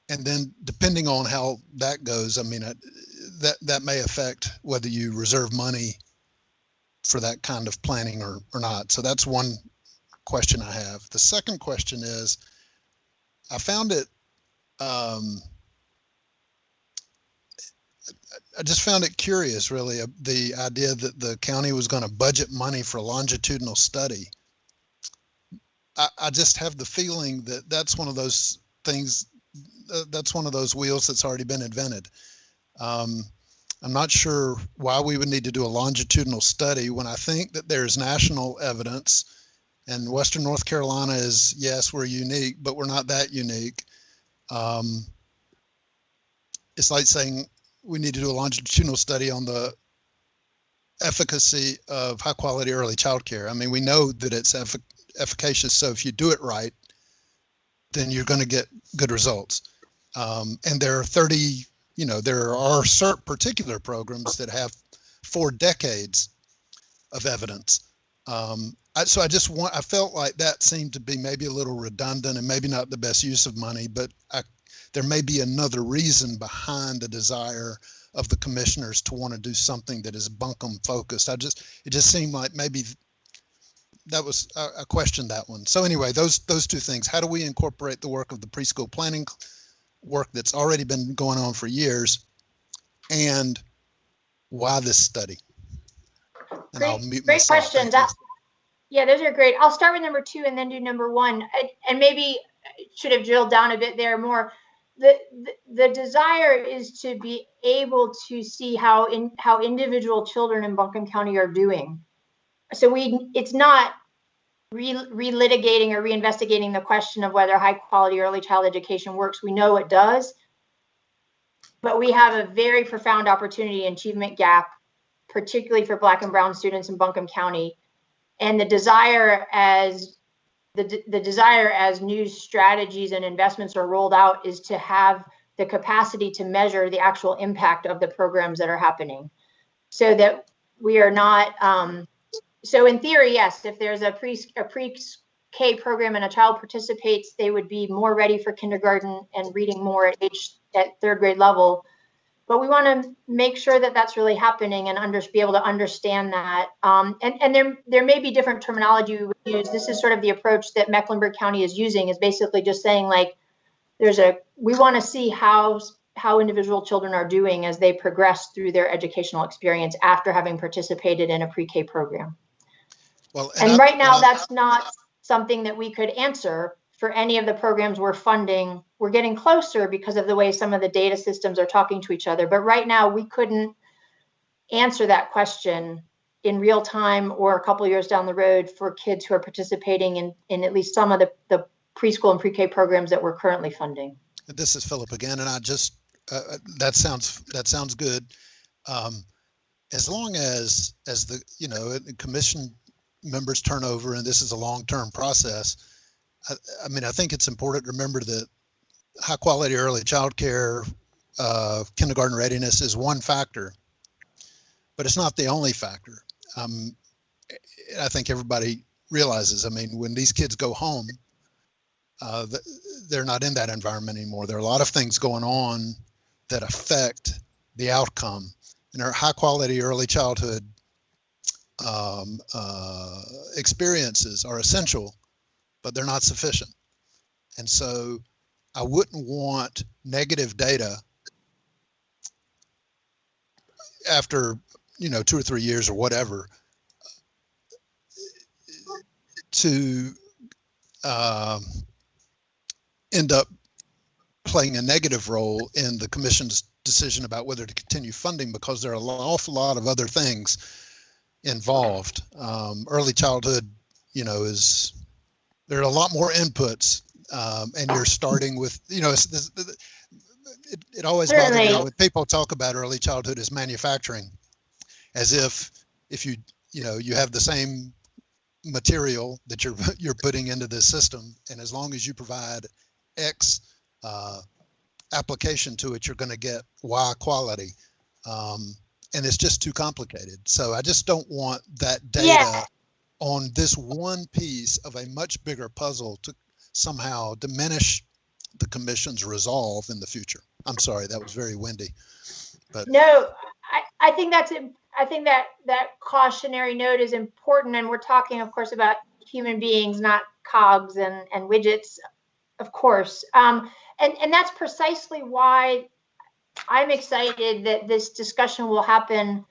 And then depending on how that goes, that may affect whether you reserve money for that kind of planning or not. So that's one question I have. The second question is, I found it, I just found it curious, really, the idea that the county was going to budget money for a longitudinal study. I just have the feeling that that's one of those things, that's one of those wheels that's already been invented. I'm not sure why we would need to do a longitudinal study when I think that there's national evidence, and Western North Carolina is, yes, we're unique, but we're not that unique. It's like saying we need to do a longitudinal study on the efficacy of high quality early childcare. We know that it's efficacious, so if you do it right, then you're going to get good results. And there are 30, there are certain particular programs that have 4 decades of evidence. So I felt like that seemed to be maybe a little redundant and maybe not the best use of money, but there may be another reason behind the desire of the commissioners to want to do something that is Buncombe focused. It just seemed like maybe that was, I questioned that one. So anyway, those two things. How do we incorporate the work of the preschool planning work that's already been going on for years, and why this study? And I'll mute Great myself. questions. Yeah, those are great. I'll start with number 2 and then do number 1. And maybe should have drilled down a bit there more. The desire is to be able to see how individual children in Buncombe County are doing. So it's not relitigating or reinvestigating the question of whether high quality early child education works. We know it does, but we have a very profound opportunity achievement gap, particularly for Black and Brown students in Buncombe County. And the desire as new strategies and investments are rolled out is to have the capacity to measure the actual impact of the programs that are happening, so that we are not. So in theory, yes, if there's a pre-K program and a child participates, they would be more ready for kindergarten and reading more at 3rd grade level. But we want to make sure that that's really happening and be able to understand that. And there may be different terminology we would use. This is sort of the approach that Mecklenburg County is using, is basically just saying, like, we want to see how individual children are doing as they progress through their educational experience after having participated in a pre-K program. Well, and right now, that's not something that we could answer for any of the programs we're funding. We're getting closer because of the way some of the data systems are talking to each other. But right now, we couldn't answer that question in real time or a couple of years down the road for kids who are participating in at least some of the preschool and pre-K programs that we're currently funding. This is Philip again, and I just, that sounds good. As long as the commission members turn over, and this is a long-term process, I mean, I think it's important to remember that high quality early child care, kindergarten readiness is one factor, but it's not the only factor. I think everybody realizes, I mean, when these kids go home, they're not in that environment anymore. There are a lot of things going on that affect the outcome, and our high quality early childhood experiences are essential, but they're not sufficient. And so I wouldn't want negative data after 2 or 3 years or whatever to end up playing a negative role in the commission's decision about whether to continue funding, because there are an awful lot of other things involved. Early childhood, there are a lot more inputs, and you're starting with, it always bothers me when people talk about early childhood as manufacturing, as if you have the same material that you're putting into this system, and as long as you provide X application to it, you're going to get Y quality, and it's just too complicated. So I just don't want that data on this one piece of a much bigger puzzle to somehow diminish the commission's resolve in the future. I'm sorry, that was very windy. But no, I think that cautionary note is important, and we're talking, of course, about human beings, not cogs and widgets, of course. And that's precisely why I'm excited that this discussion will happen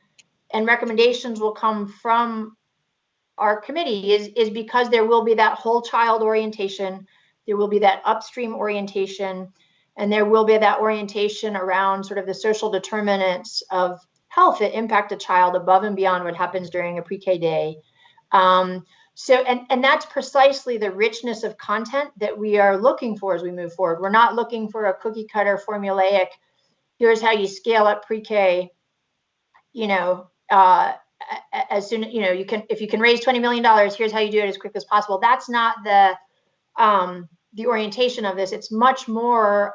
and recommendations will come from our committee, is because there will be that whole child orientation, there will be that upstream orientation, and there will be that orientation around sort of the social determinants of health that impact a child above and beyond what happens during a pre-K day. So that's precisely the richness of content that we are looking for as we move forward. We're not looking for a cookie cutter formulaic, here's how you scale up pre-K, as soon, if you can raise $20 million, here's how you do it as quick as possible. That's not the orientation of this. It's much more,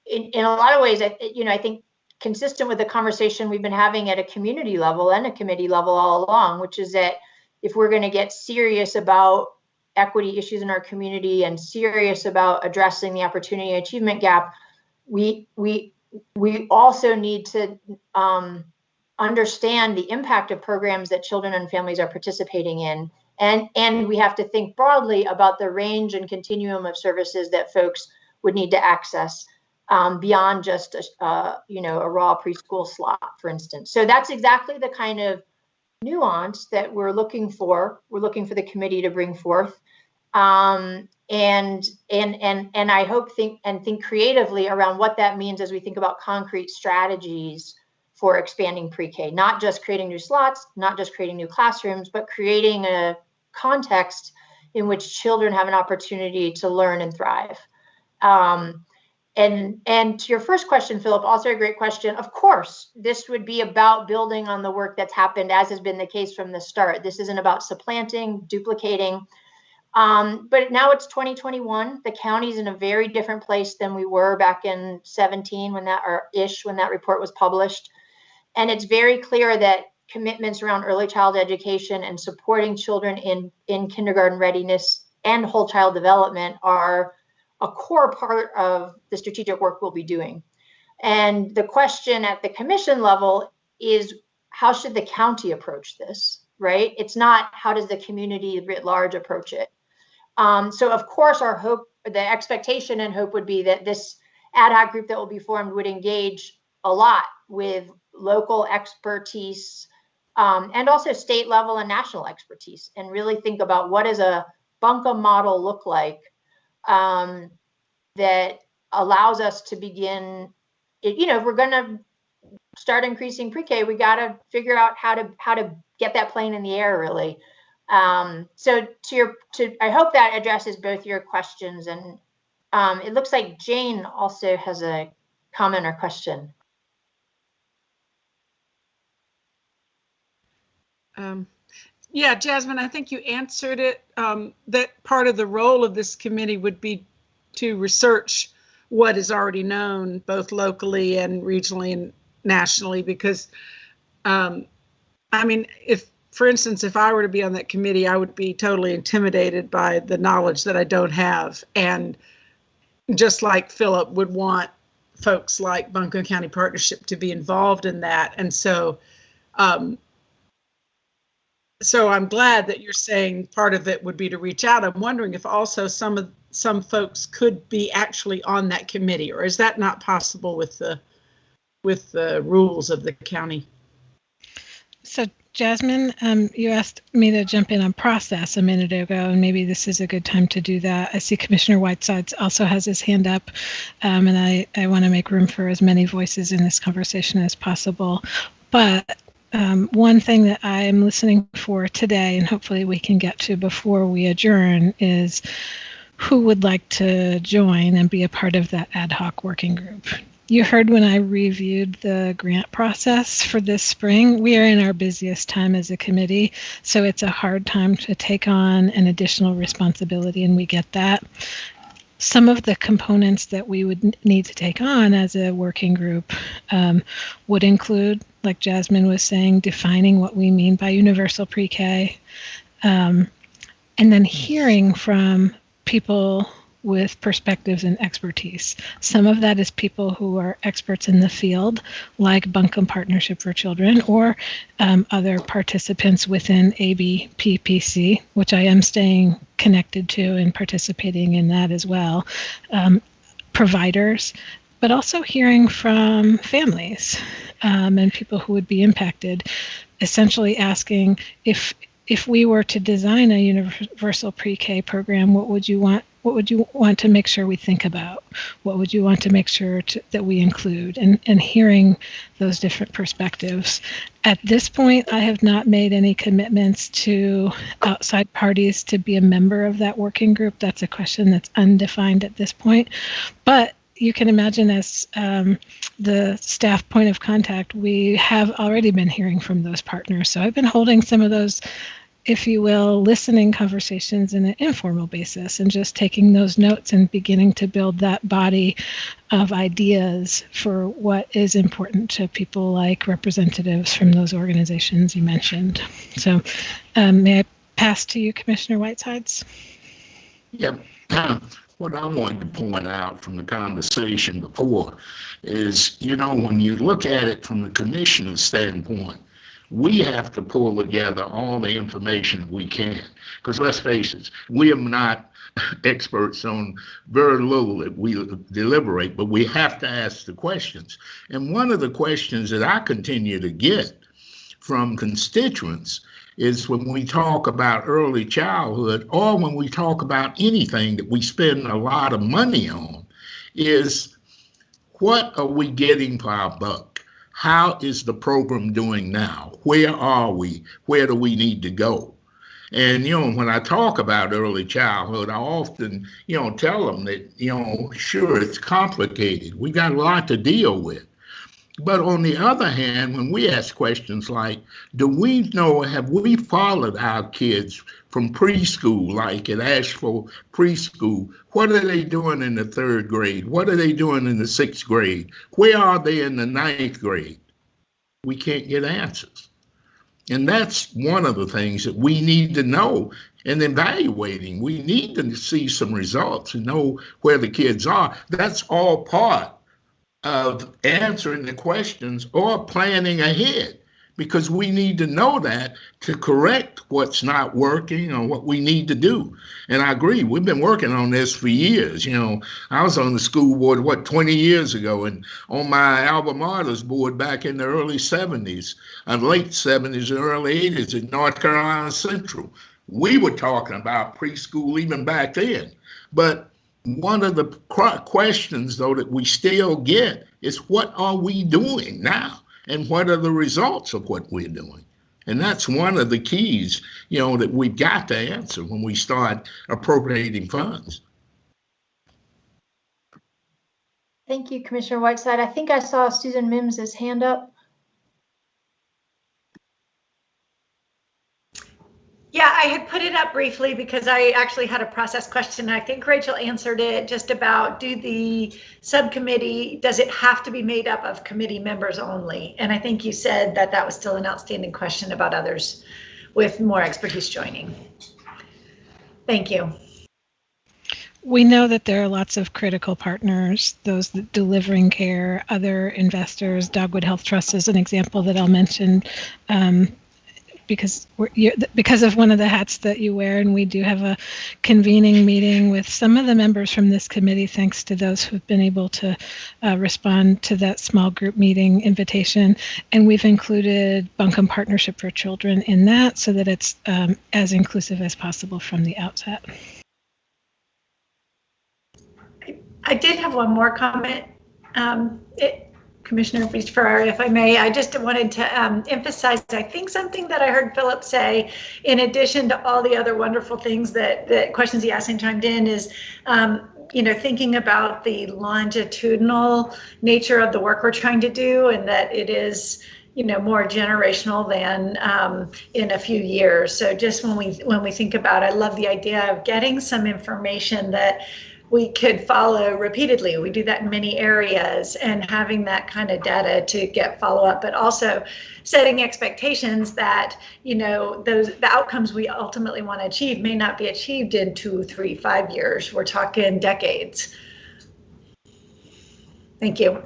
in a lot of ways, I think consistent with the conversation we've been having at a community level and a committee level all along, which is that if we're going to get serious about equity issues in our community and serious about addressing the opportunity achievement gap, we also need to understand the impact of programs that children and families are participating in. And we have to think broadly about the range and continuum of services that folks would need to access beyond just a raw preschool slot, for instance. So that's exactly the kind of nuance that we're looking for. We're looking for the committee to bring forth. And I hope think creatively around what that means as we think about concrete strategies for expanding pre-K, not just creating new slots, not just creating new classrooms, but creating a context in which children have an opportunity to learn and thrive. And to your first question, Philip, also a great question. Of course, this would be about building on the work that's happened, as has been the case from the start. This isn't about supplanting, duplicating. But now it's 2021. The county's in a very different place than we were back in 17 when that report was published. And it's very clear that commitments around early child education and supporting children in kindergarten readiness and whole child development are a core part of the strategic work we'll be doing. And the question at the commission level is, how should the county approach this, right? It's not, how does the community writ large approach it? So of course, our hope, the expectation and hope would be that this ad hoc group that will be formed would engage a lot with local expertise and also state level and national expertise, and really think about what does a Buncombe model look like that allows us to begin, if we're going to start increasing pre-K, we got to figure out how to get that plane in the air, really. So I hope that addresses both your questions, and it looks like Jane also has a comment or question. Yeah, Jasmine, I think you answered it. That part of the role of this committee would be to research what is already known, both locally and regionally and nationally, because, I mean, for instance, if I were to be on that committee, I would be totally intimidated by the knowledge that I don't have. And just like Philip would want folks like Buncombe County Partnership to be involved in that. And so, so I'm glad that you're saying part of it would be to reach out. I'm wondering if also some folks could be actually on that committee, or is that not possible with the rules of the county? So Jasmine, you asked me to jump in on process a minute ago, and maybe this is a good time to do that. I see Commissioner Whitesides also has his hand up, and I want to make room for as many voices in this conversation as possible. But one thing that I'm listening for today, and hopefully we can get to before we adjourn, is who would like to join and be a part of that ad hoc working group. You heard when I reviewed the grant process for this spring, we are in our busiest time as a committee, so it's a hard time to take on an additional responsibility, and we get that. Some of the components that we would need to take on as a working group would include, like Jasmine was saying, defining what we mean by universal pre-K, and then hearing from people with perspectives and expertise. Some of that is people who are experts in the field, like Buncombe Partnership for Children, or other participants within ABPPC, which I am staying connected to and participating in that as well, providers, but also hearing from families and people who would be impacted, essentially asking if we were to design a universal pre-K program, what would you want to make sure we think about? What would you want to make sure that we include? And hearing those different perspectives. At this point, I have not made any commitments to outside parties to be a member of that working group. That's a question that's undefined at this point. But you can imagine, as the staff point of contact, we have already been hearing from those partners. So I've been holding some of those if you will, listening conversations in an informal basis and just taking those notes and beginning to build that body of ideas for what is important to people like representatives from those organizations you mentioned. So may I pass to you, Commissioner Whitesides? Yeah. What I wanted to point out from the conversation before is, when you look at it from the commissioner's standpoint, we have to pull together all the information we can. Because let's face it, we are not experts on very little that we deliberate, but we have to ask the questions. And one of the questions that I continue to get from constituents is when we talk about early childhood, or when we talk about anything that we spend a lot of money on, is what are we getting for our buck? How is the program doing now? Where are we? Where do we need to go? And, when I talk about early childhood, I often, tell them that, sure, it's complicated. We got a lot to deal with. But on the other hand, when we ask questions like, have we followed our kids from preschool, like at Asheville preschool? What are they doing in the 3rd grade? What are they doing in the 6th grade? Where are they in the 9th grade? We can't get answers. And that's one of the things that we need to know in evaluating. We need to see some results and know where the kids are. That's all part of answering the questions or planning ahead, because we need to know that to correct what's not working or what we need to do. And I agree, we've been working on this for years. I was on the school board, 20 years ago, and on my alma mater's board back in the early 70s, and late 70s and early 80s at North Carolina Central. We were talking about preschool even back then. But one of the questions, though, that we still get is, what are we doing now? And what are the results of what we're doing? And that's one of the keys, that we've got to answer when we start appropriating funds. Thank you, Commissioner Whiteside. I think I saw Susan Mims's hand up. Yeah, I had put it up briefly because I actually had a process question. I think Rachel answered it, just about, does it have to be made up of committee members only? And I think you said that was still an outstanding question about others with more expertise joining. Thank you. We know that there are lots of critical partners, those that delivering care, other investors. Dogwood Health Trust is an example that I'll mention. Because of one of the hats that you wear, and we do have a convening meeting with some of the members from this committee, thanks to those who've been able to respond to that small group meeting invitation. And we've included Buncombe Partnership for Children in that, so that it's as inclusive as possible from the outset. I did have one more comment. Commissioner Ferrari, if I may, I just wanted to emphasize, I think something that I heard Philip say, in addition to all the other wonderful things that questions he asked and chimed in, is thinking about the longitudinal nature of the work we're trying to do, and that it is more generational than in a few years. So just when we think about, I love the idea of getting some information that we could follow repeatedly. We do that in many areas, and having that kind of data to get follow-up, but also setting expectations that, the outcomes we ultimately want to achieve may not be achieved in 2, 3, 5 years. We're talking decades. Thank you.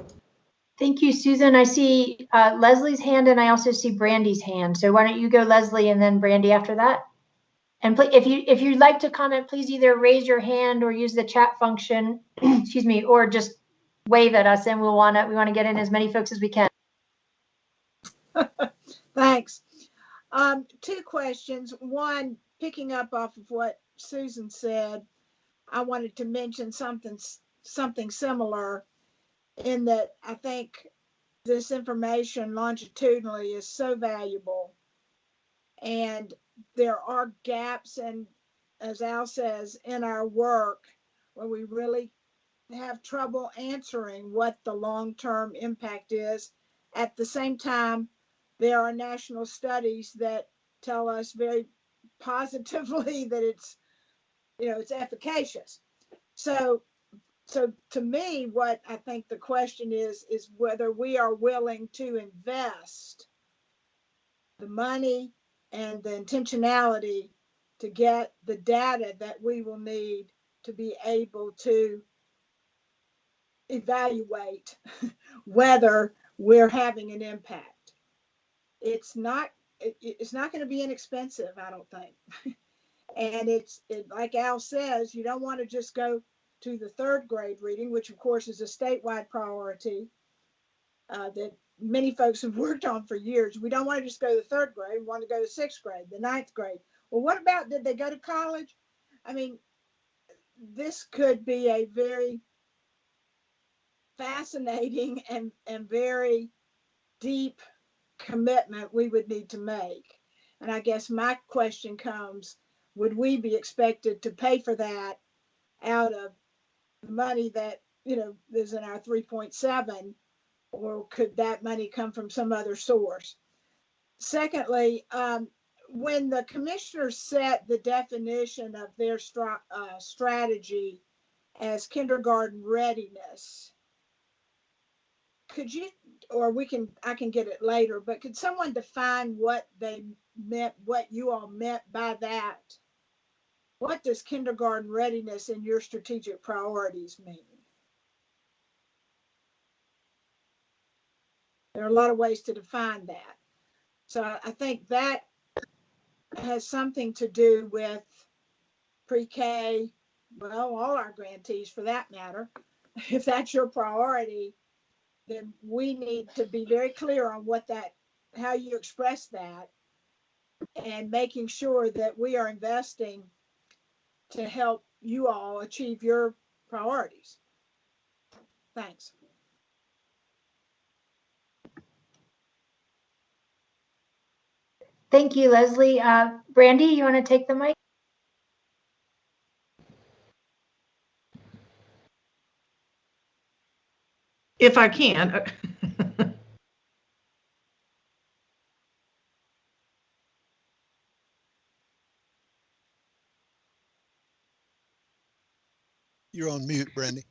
Thank you, Susan. I see Leslie's hand, and I also see Brandy's hand. So why don't you go, Leslie, and then Brandy after that? And if you'd like to comment, please either raise your hand or use the chat function, excuse me, or just wave at us, and we want to get in as many folks as we can. Thanks. 2 questions. One, picking up off of what Susan said, I wanted to mention something similar, in that I think this information longitudinally is so valuable, and there are gaps, and as Al says, in our work where we really have trouble answering what the long-term impact is. At the same time, there are national studies that tell us very positively that it's, it's efficacious. So to me, what I think the question is whether we are willing to invest the money and the intentionality to get the data that we will need to be able to evaluate whether we're having an impact. It's not going to be inexpensive, I don't think. And like Al says, you don't want to just go to the third grade reading, which of course is a statewide priority that many folks have worked on for years. We don't want to just go to the third grade. We want to go to sixth grade, the ninth grade. Well, what about, did they go to college? I mean, this could be a very fascinating and very deep commitment we would need to make. And I guess my question comes, would we be expected to pay for that out of the money that, is in our 3.7, or could that money come from some other source? Secondly, when the commissioners set the definition of their strategy as kindergarten readiness, could you, or I can get it later, but could someone define what they meant, what you all meant by that? What does kindergarten readiness in your strategic priorities mean? There are a lot of ways to define that. So I think that has something to do with pre-K, well, all our grantees for that matter. If that's your priority, then we need to be very clear on how you express that, and making sure that we are investing to help you all achieve your priorities. Thanks. Thank you, Leslie. Brandy, you want to take the mic? If I can. You're on mute, Brandy.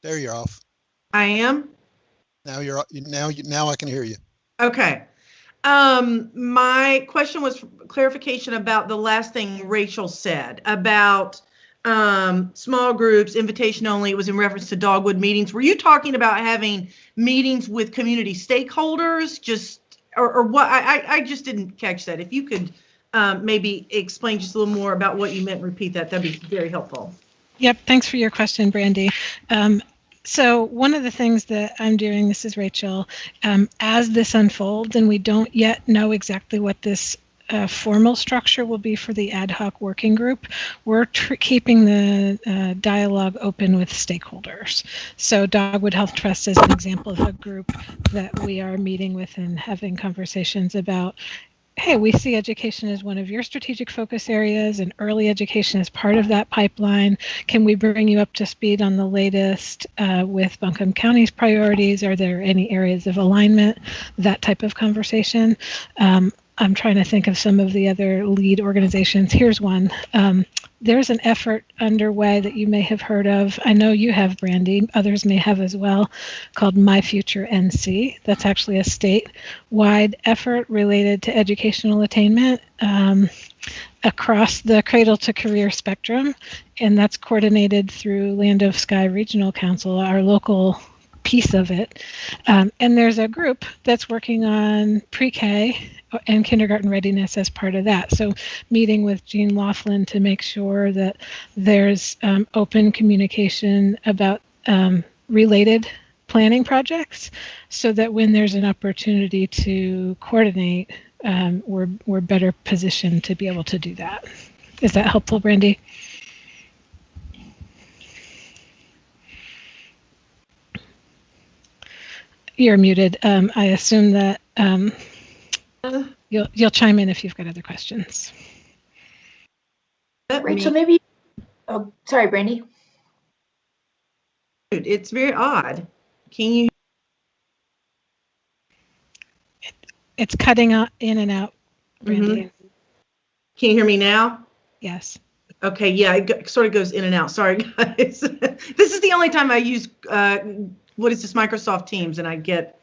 There, you're off. I am? Now now I can hear you. Okay. My question was clarification about the last thing Rachel said about small groups, invitation only. It was in reference to Dogwood meetings. Were you talking about having meetings with community stakeholders, or what? I just didn't catch that. If you could maybe explain just a little more about what you meant and repeat that, that'd be very helpful. Yep, thanks for your question, Brandy. So one of the things that I'm doing, this is Rachel, as this unfolds, and we don't yet know exactly what this formal structure will be for the ad hoc working group, we're keeping the dialogue open with stakeholders. So Dogwood Health Trust is an example of a group that we are meeting with and having conversations about. Hey, we see education as one of your strategic focus areas, and early education is part of that pipeline. Can we bring you up to speed on the latest with Buncombe County's priorities? Are there any areas of alignment? That type of conversation. I'm trying to think of some of the other lead organizations. Here's one. There's an effort underway that you may have heard of. I know you have, Brandy. Others may have as well, called My Future NC. That's actually a statewide effort related to educational attainment across the cradle to career spectrum. And that's coordinated through Land of Sky Regional Council, our local piece of it. And there's a group that's working on pre-K and kindergarten readiness as part of that. So meeting with Jean Laughlin to make sure that there's open communication about related planning projects, so that when there's an opportunity to coordinate, we're better positioned to be able to do that. Is that helpful, Brandy? You're muted. I assume that you'll chime in if you've got other questions. Rachel, maybe. Oh, sorry, Brandy. It's very odd. Can you? It's cutting in and out, Brandy. Mm-hmm. Can you hear me now? Yes. Okay, yeah, it sort of goes in and out. Sorry, guys. This is the only time I use, what is this, Microsoft Teams, and I get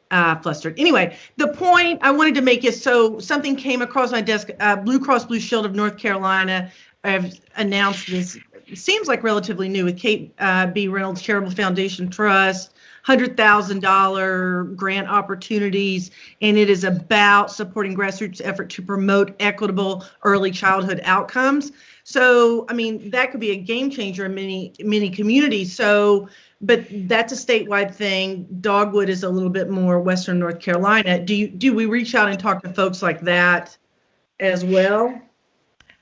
flustered. Anyway, the point I wanted to make is, so something came across my desk. Blue Cross Blue Shield of North Carolina have announced this, seems like relatively new, with Kate B. Reynolds Charitable Foundation Trust, $100,000 grant opportunities, and it is about supporting grassroots effort to promote equitable early childhood outcomes. So, I mean, that could be a game changer in many communities. So, but that's a statewide thing. Dogwood is a little bit more Western North Carolina. Do we reach out and talk to folks like that as well?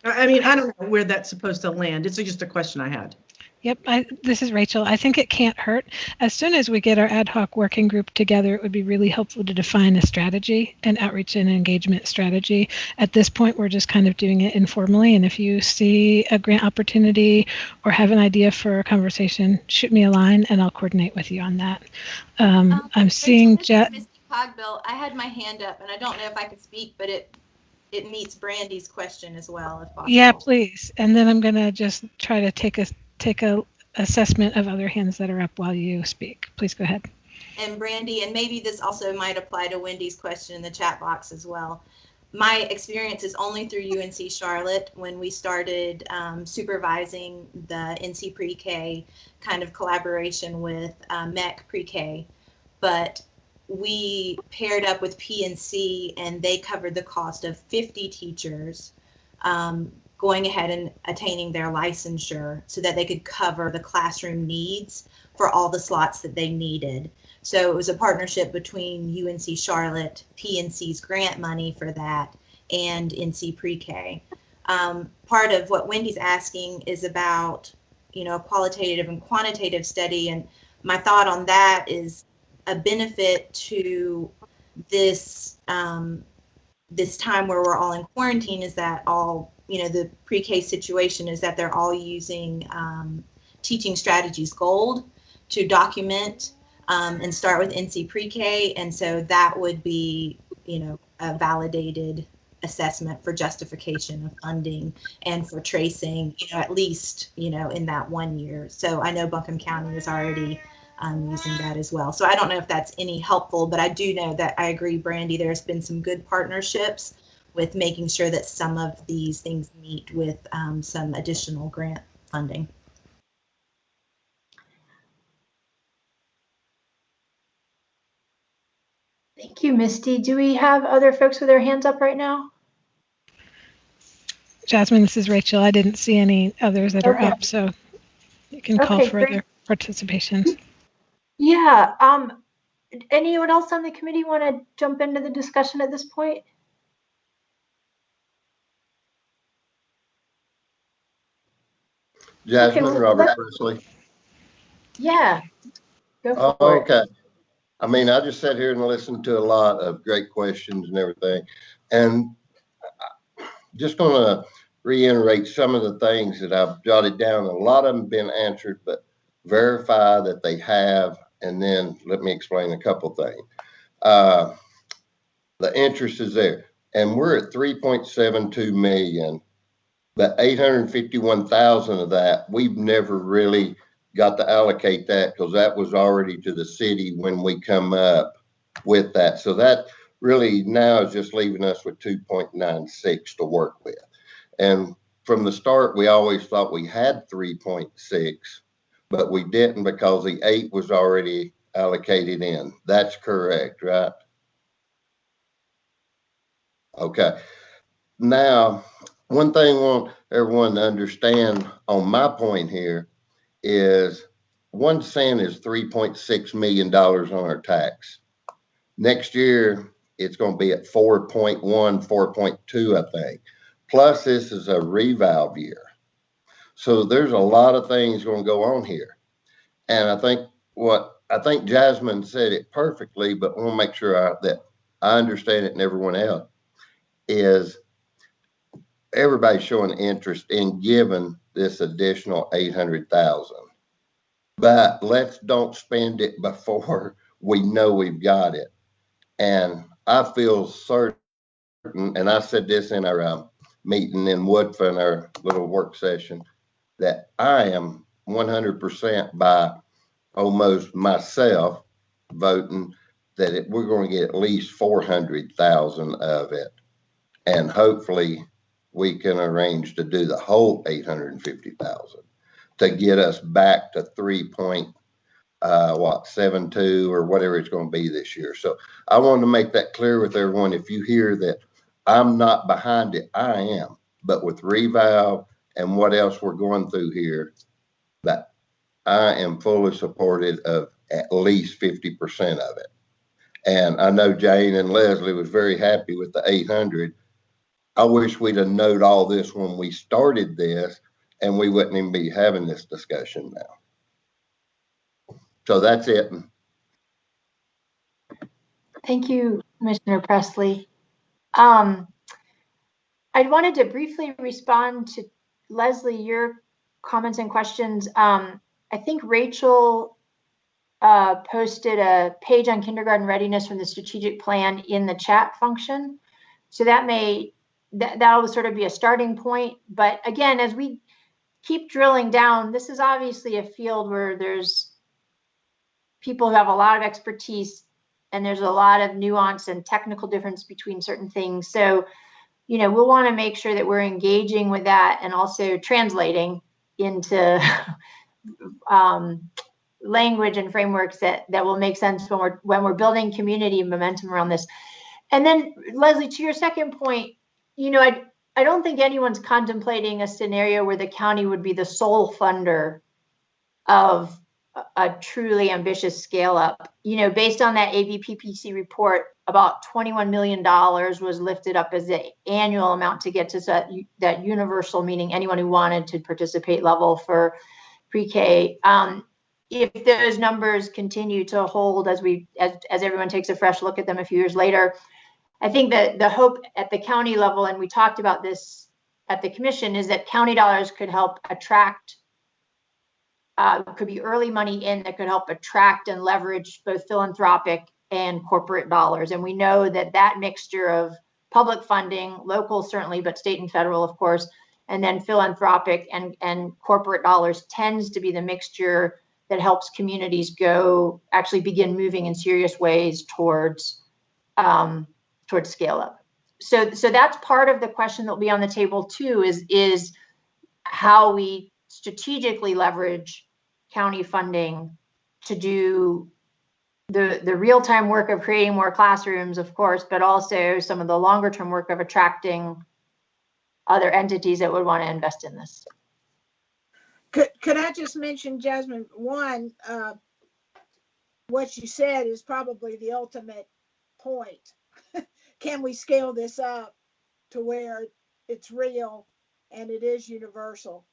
I mean, I don't know where that's supposed to land. It's just a question I had. Yep, this is Rachel. I think it can't hurt. As soon as we get our ad hoc working group together, it would be really helpful to define a strategy, an outreach and engagement strategy. At this point, we're just kind of doing it informally. And if you see a grant opportunity or have an idea for a conversation, shoot me a line and I'll coordinate with you on that. I'm seeing Misty Cogbill. I had my hand up, and I don't know if I could speak, but it meets Brandy's question as well, if possible. Yeah, please. And then I'm going to just try to take a assessment of other hands that are up while you speak. Please go ahead. And Brandy, and maybe this also might apply to Wendy's question in the chat box as well. My experience is only through UNC Charlotte when we started supervising the NC Pre-K kind of collaboration with MEC Pre-K. But we paired up with PNC and they covered the cost of 50 teachers going ahead and attaining their licensure so that they could cover the classroom needs for all the slots that they needed. So it was a partnership between UNC Charlotte, PNC's grant money for that, and NC Pre-K. Part of what Wendy's asking is about, a qualitative and quantitative study, and my thought on that is a benefit to this this time where we're all in quarantine is that all, the pre-K situation is that they're all using Teaching Strategies Gold to document and start with NC Pre-K. And so that would be, a validated assessment for justification of funding and for tracing, at least, in that 1 year. So I know Buncombe County is already using that as well. So I don't know if that's any helpful, but I do know that I agree, Brandy, there's been some good partnerships with making sure that some of these things meet with some additional grant funding. Thank you, Misty. Do we have other folks with their hands up right now? Jasmine, this is Rachel. I didn't see any others that are Okay. up, so you can call for other participation. Yeah. Anyone else on the committee want to jump into the discussion at this point? Jasmine, Okay, well, Robert Presley. Yeah. Go for it. Okay. I mean, I just sat here and listened to a lot of great questions and everything. And just going to reiterate some of the things that I've jotted down. A lot of them been answered, but verify that they have. And then let me explain a couple things. The interest is there. And we're at 3.72 million. But 851,000 of that, we've never really got to allocate that because that was already to the city when we come up with that. So that really now is just leaving us with 2.96 to work with. And from the start, we always thought we had 3.6, but we didn't because the 8 was already allocated in. That's correct, right? Okay. Now, one thing I want everyone to understand on my point here is 1 cent is $3.6 million on our tax. Next year, it's going to be at 4.1, 4.2, I think. Plus, this is a revalve year. So there's a lot of things going to go on here. And I think Jasmine said it perfectly, but I want to make sure that I understand it and everyone else is everybody's showing interest in giving this additional 800,000, but let's don't spend it before we know we've got it. And I feel certain, and I said this in our meeting in Woodford, in our little work session, that I am 100% by almost myself voting that we're going to get at least 400,000 of it. And hopefully we can arrange to do the whole 850,000 to get us back to 3.72 or whatever it's going to be this year. So I wanted to make that clear with everyone. If you hear that I'm not behind it, I am. But with revalve and what else we're going through here, that I am fully supported of at least 50% of it. And I know Jane and Leslie was very happy with the 800. I wish we'd have known all this when we started this, and we wouldn't even be having this discussion now. So that's it. Thank you, Commissioner Presley. I wanted to briefly respond to Leslie, your comments and questions. I think Rachel posted a page on kindergarten readiness from the strategic plan in the chat function. So that'll sort of be a starting point. But again, as we keep drilling down, this is obviously a field where there's people who have a lot of expertise and there's a lot of nuance and technical difference between certain things. So, we'll want to make sure that we're engaging with that and also translating into language and frameworks that will make sense when we're building community momentum around this. And then, Leslie, to your second point, I don't think anyone's contemplating a scenario where the county would be the sole funder of a truly ambitious scale up. Based on that ABPPC report, about $21 million was lifted up as the annual amount to get to that universal, meaning anyone who wanted to participate level for pre-K. If those numbers continue to hold as everyone takes a fresh look at them a few years later, I think that the hope at the county level, and we talked about this at the commission, is that county dollars could help attract, could be early money in that could help attract and leverage both philanthropic and corporate dollars. And we know that mixture of public funding, local certainly, but state and federal, of course, and then philanthropic and corporate dollars tends to be the mixture that helps communities actually begin moving in serious ways towards scale up. So that's part of the question that will be on the table too, is how we strategically leverage county funding to do the real-time work of creating more classrooms, of course, but also some of the longer-term work of attracting other entities that would want to invest in this. Could I just mention, Jasmine, one, what you said is probably the ultimate point. Can we scale this up to where it's real and it is universal?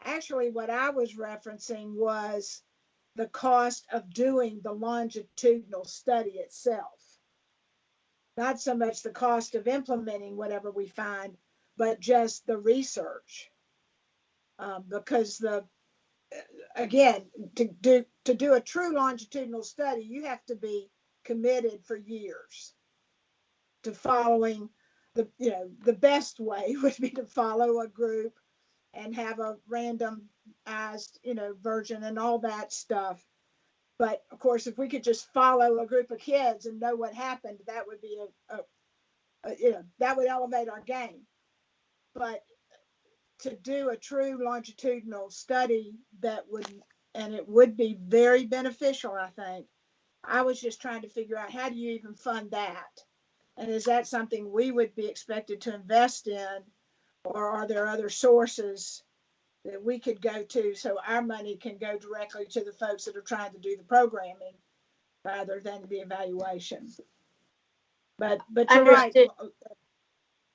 Actually, what I was referencing was the cost of doing the longitudinal study itself. Not so much the cost of implementing whatever we find, but just the research. Because again, to do a true longitudinal study, you have to be committed for years to following the best way would be to follow a group and have a randomized, version and all that stuff. But of course, if we could just follow a group of kids and know what happened, that would be that would elevate our game. But to do a true longitudinal study it would be very beneficial, I think. I was just trying to figure out, how do you even fund that? And is that something we would be expected to invest in, or are there other sources that we could go to so our money can go directly to the folks that are trying to do the programming rather than the evaluation? But you're right.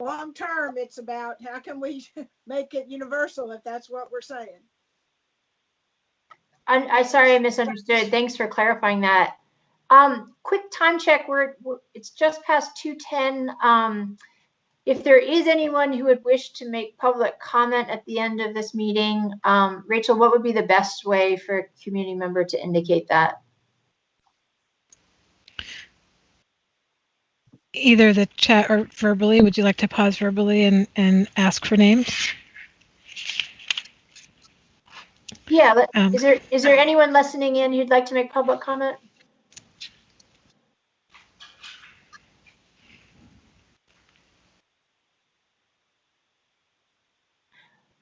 Long term, it's about how can we make it universal, if that's what we're saying. I'm sorry, I misunderstood. Thanks for clarifying that. Quick time check. It's just past 2:10. If there is anyone who would wish to make public comment at the end of this meeting, Rachel, what would be the best way for a community member to indicate that? either the chat or verbally. Would you like to pause verbally and ask for names? Yeah, is there anyone listening in who'd like to make public comment?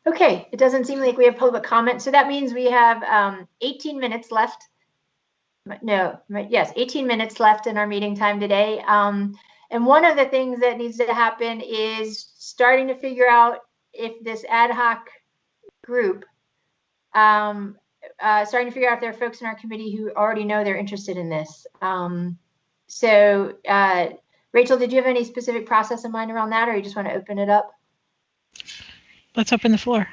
Okay, it doesn't seem like we have public comment, so that means we have 18 minutes left. No, yes, 18 minutes left in our meeting time today. And one of the things that needs to happen is starting to figure out if this ad hoc group, starting to figure out if there are folks in our committee who already know they're interested in this. Rachel, did you have any specific process in mind around that, or you just want to open it up? Let's open the floor.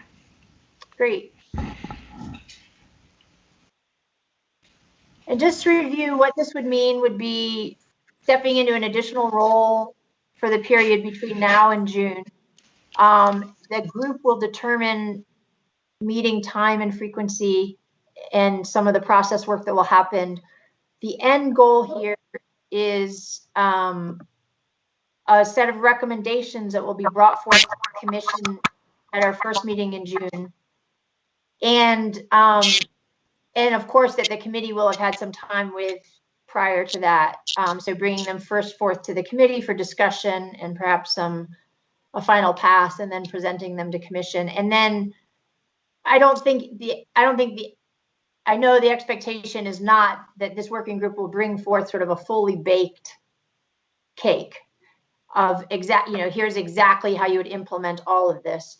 Great. And just to review, what this would mean would be stepping into an additional role for the period between now and June. The group will determine meeting time and frequency and some of the process work that will happen. The end goal here is a set of recommendations that will be brought forth to the commission at our first meeting in June. And of course that the committee will have had some time with prior to that. So bringing them first forth to the committee for discussion and perhaps a final pass, and then presenting them to commission. And then I know the expectation is not that this working group will bring forth sort of a fully baked cake of here's exactly how you would implement all of this.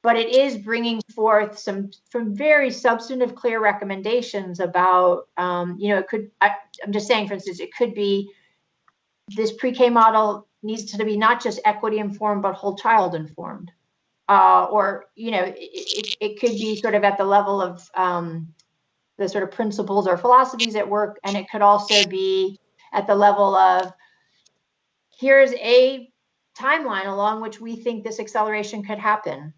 But it is bringing forth some very substantive, clear recommendations about, I'm just saying, for instance, it could be this pre-K model needs to be not just equity informed, but whole child informed. It could be sort of at the level of the sort of principles or philosophies at work. And it could also be at the level of, here's a timeline along which we think this acceleration could happen.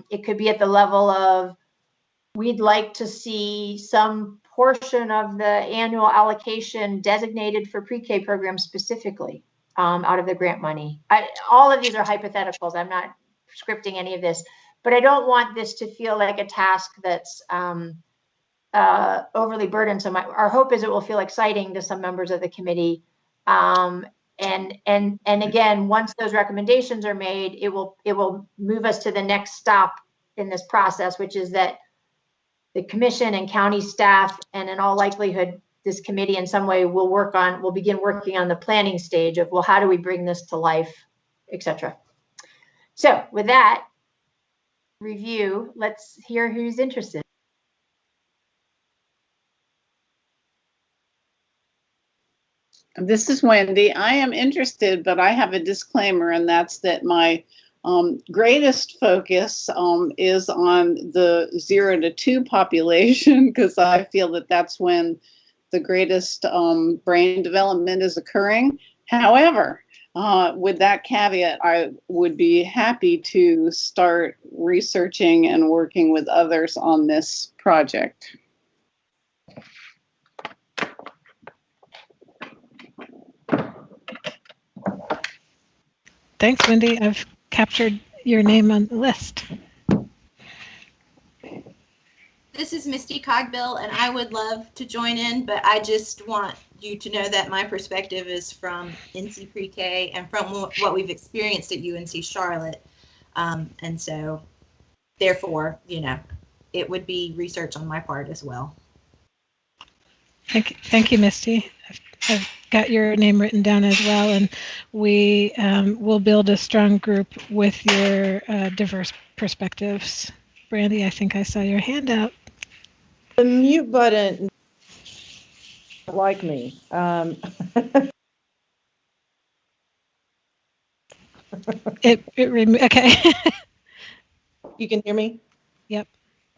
It could be at the level of, we'd like to see some portion of the annual allocation designated for pre-K programs specifically out of the grant money. All of these are hypotheticals. I'm not scripting any of this, but I don't want this to feel like a task that's overly burdensome. Our hope is it will feel exciting to some members of the committee. And again, once those recommendations are made, it will move us to the next stop in this process, which is that the commission and county staff, and in all likelihood, this committee in some way will begin working on the planning stage of, well, how do we bring this to life, etc. So with that review, let's hear who's interested. This is Wendy. I am interested, but I have a disclaimer, and that's that my greatest focus is on the 0 to 2 population, because I feel that that's when the greatest brain development is occurring. However, with that caveat, I would be happy to start researching and working with others on this project. Thanks, Wendy. I've captured your name on the list. This is Misty Cogbill, and I would love to join in, but I just want you to know that my perspective is from NC Pre-K and from what we've experienced at UNC Charlotte. And so, therefore, it would be research on my part as well. Thank you, Misty. I've got your name written down as well, and we will build a strong group with your diverse perspectives. Brandy, I think I saw your hand out. The mute button, like me. Okay. You can hear me? Yep.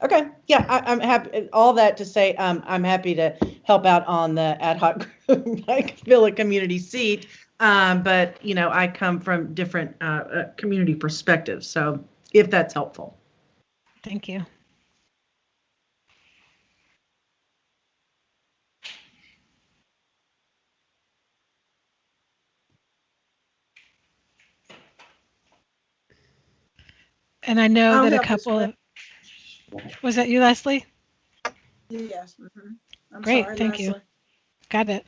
Okay. Yeah, I'm happy. All that to say, I'm happy to help out on the ad hoc group. I can fill a community seat, but I come from different community perspectives. So if that's helpful. Thank you. And I know I'll that a help as couple well. of, was that you, Leslie? Yes. I'm Great, sorry, thank you. Leslie. Got it.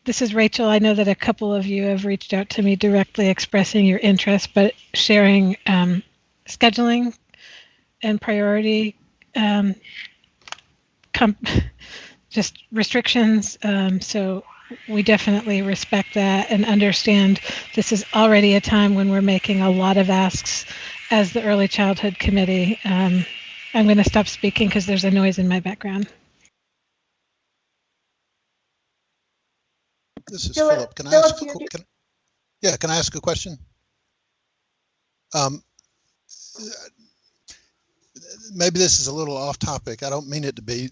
This is Rachel. I know that a couple of you have reached out to me directly expressing your interest, but sharing scheduling and priority just restrictions. So we definitely respect that and understand this is already a time when we're making a lot of asks as the Early Childhood Committee. I'm going to stop speaking because there's a noise in my background. This is Philip, Philip. Can I Philip, ask? you Can I ask a question? Maybe this is a little off topic. I don't mean it to be.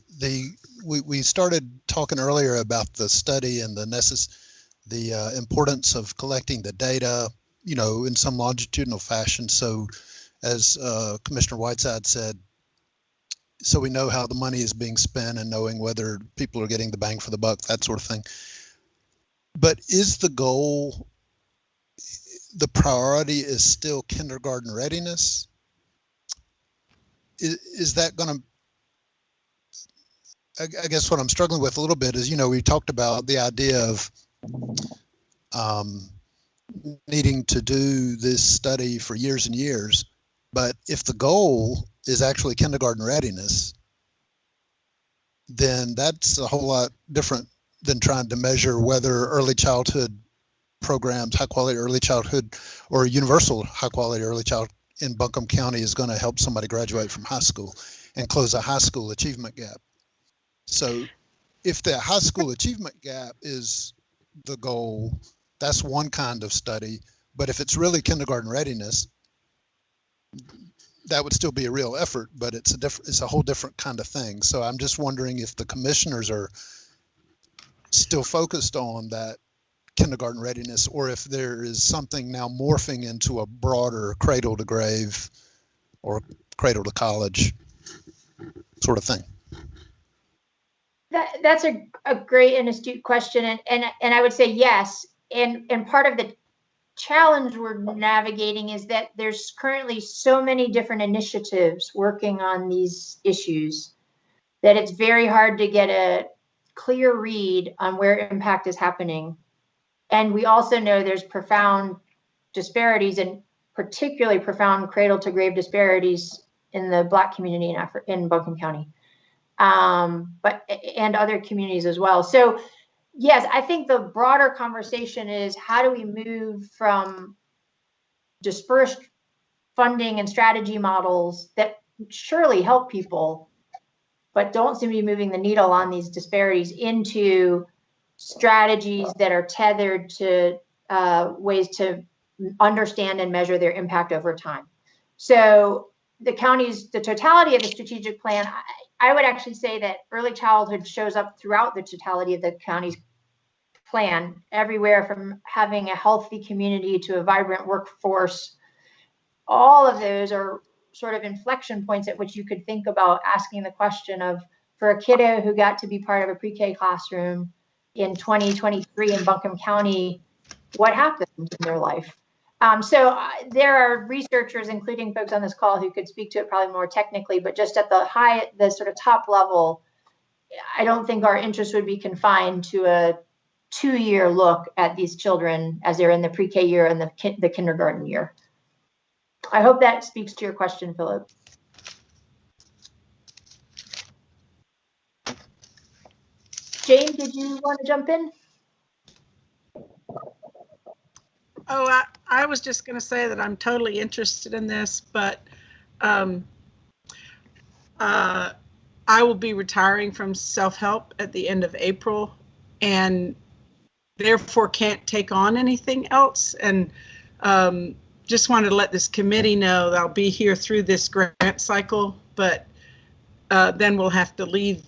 We started talking earlier about the study and the importance of collecting the data, you know, in some longitudinal fashion. So, as Commissioner Whiteside said, so we know how the money is being spent and knowing whether people are getting the bang for the buck, that sort of thing. But is the goal, the priority is still kindergarten readiness? Is that going to, I guess what I'm struggling with a little bit is, you know, we talked about the idea of needing to do this study for years and years, but if the goal is actually kindergarten readiness, then that's a whole lot different than trying to measure whether early childhood programs, high quality early childhood or universal high quality early child in Buncombe County is going to help somebody graduate from high school and close a high school achievement gap. So if the high school achievement gap is the goal, that's one kind of study. But if it's really kindergarten readiness, that would still be a real effort, but it's a whole different kind of thing. So I'm just wondering if the commissioners are still focused on that kindergarten readiness, or if there is something now morphing into a broader cradle to grave or cradle to college sort of thing. That's a great and astute question, and I would say yes. And part of the challenge we're navigating is that there's currently so many different initiatives working on these issues that it's very hard to get a clear read on where impact is happening. And we also know there's profound disparities, and particularly profound cradle to grave disparities in the Black community in Buncombe County, but and other communities as well. So yes, I think the broader conversation is how do we move from dispersed funding and strategy models that surely help people, but don't seem to be moving the needle on these disparities, into strategies that are tethered to ways to understand and measure their impact over time. So the totality of the strategic plan, I would actually say that early childhood shows up throughout the totality of the county's plan, everywhere from having a healthy community to a vibrant workforce. All of those are sort of inflection points at which you could think about asking the question of, for a kiddo who got to be part of a pre-K classroom in 2023 in Buncombe County, what happened in their life? So there are researchers, including folks on this call, who could speak to it probably more technically, but just at the sort of top level, I don't think our interest would be confined to a 2-year look at these children as they're in the pre-K year and the kindergarten year. I hope that speaks to your question, Philip. Jane, did you want to jump in? Oh, I was just going to say that I'm totally interested in this, but I will be retiring from self-help at the end of April, and therefore can't take on anything else. And just wanted to let this committee know that I'll be here through this grant cycle, but then we'll have to leave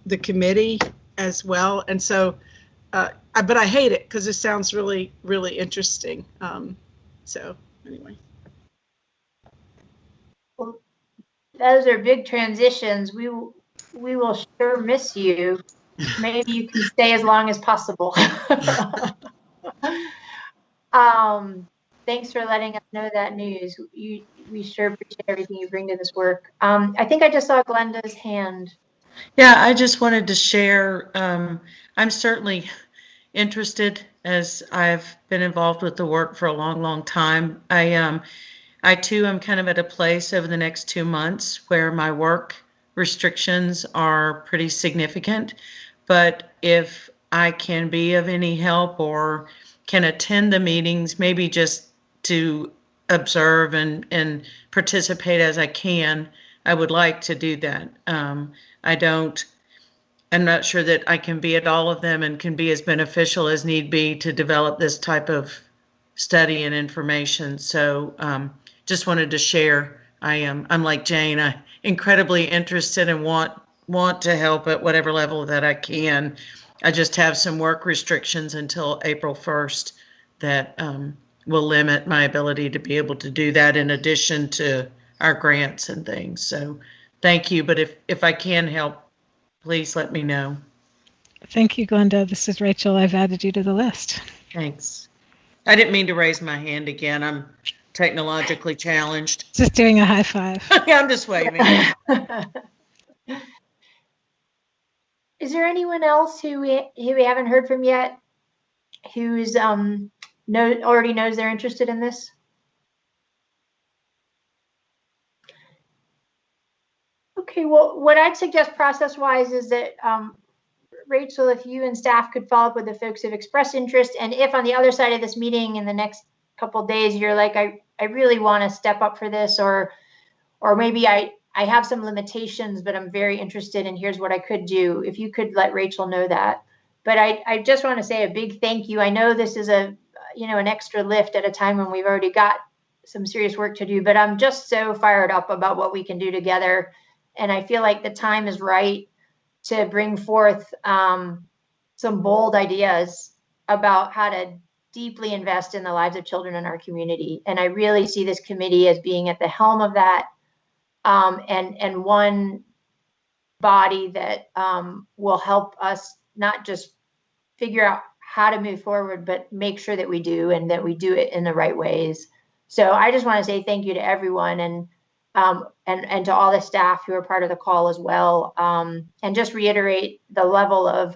the committee as well. And so, but I hate it because it sounds really, really interesting. So anyway. Well, those are big transitions. We will sure miss you. Maybe you can stay as long as possible. Thanks for letting us know that news. We sure appreciate everything you bring to this work. I think I just saw Glenda's hand. Yeah, I just wanted to share, I'm certainly interested, as I've been involved with the work for a long, long time. I too am kind of at a place over the next 2 months where my work restrictions are pretty significant. But if I can be of any help or can attend the meetings, maybe just to observe and participate as I can, I would like to do that. I'm not sure that I can be at all of them and can be as beneficial as need be to develop this type of study and information. So just wanted to share. I'm like Jane, I'm incredibly interested and want to help at whatever level that I can. I just have some work restrictions until April 1st that will limit my ability to be able to do that in addition to our grants and things. So thank you. But if I can help, please let me know. Thank you, Glenda. This is Rachel. I've added you to the list. Thanks. I didn't mean to raise my hand again. I'm technologically challenged. Just doing a high five. Yeah, I'm just waving. Is there anyone else who we haven't heard from yet who's already knows they're interested in this? Okay, well, what I'd suggest process-wise is that Rachel, if you and staff could follow up with the folks who've expressed interest, and if on the other side of this meeting in the next couple of days you're like, I really want to step up for this, or maybe I have some limitations, but I'm very interested and here's what I could do. If you could let Rachel know that. But I just want to say a big thank you. I know this is an extra lift at a time when we've already got some serious work to do, but I'm just so fired up about what we can do together. And I feel like the time is right to bring forth some bold ideas about how to deeply invest in the lives of children in our community. And I really see this committee as being at the helm of that, and one body that will help us not just figure out how to move forward, but make sure that we do, and that we do it in the right ways. So I just want to say thank you to everyone, and to all the staff who are part of the call as well, and just reiterate the level of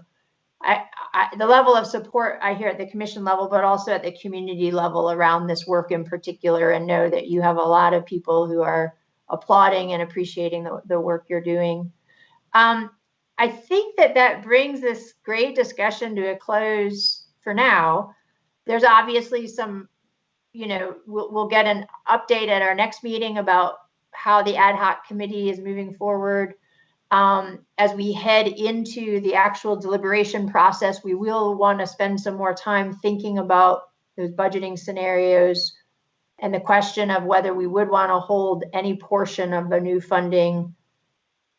support I hear at the commission level, but also at the community level around this work in particular, and know that you have a lot of people who are applauding and appreciating the work you're doing. I think that brings this great discussion to a close for now. There's obviously some, we'll get an update at our next meeting about how the ad hoc committee is moving forward. As we head into the actual deliberation process, we will want to spend some more time thinking about those budgeting scenarios and the question of whether we would want to hold any portion of the new funding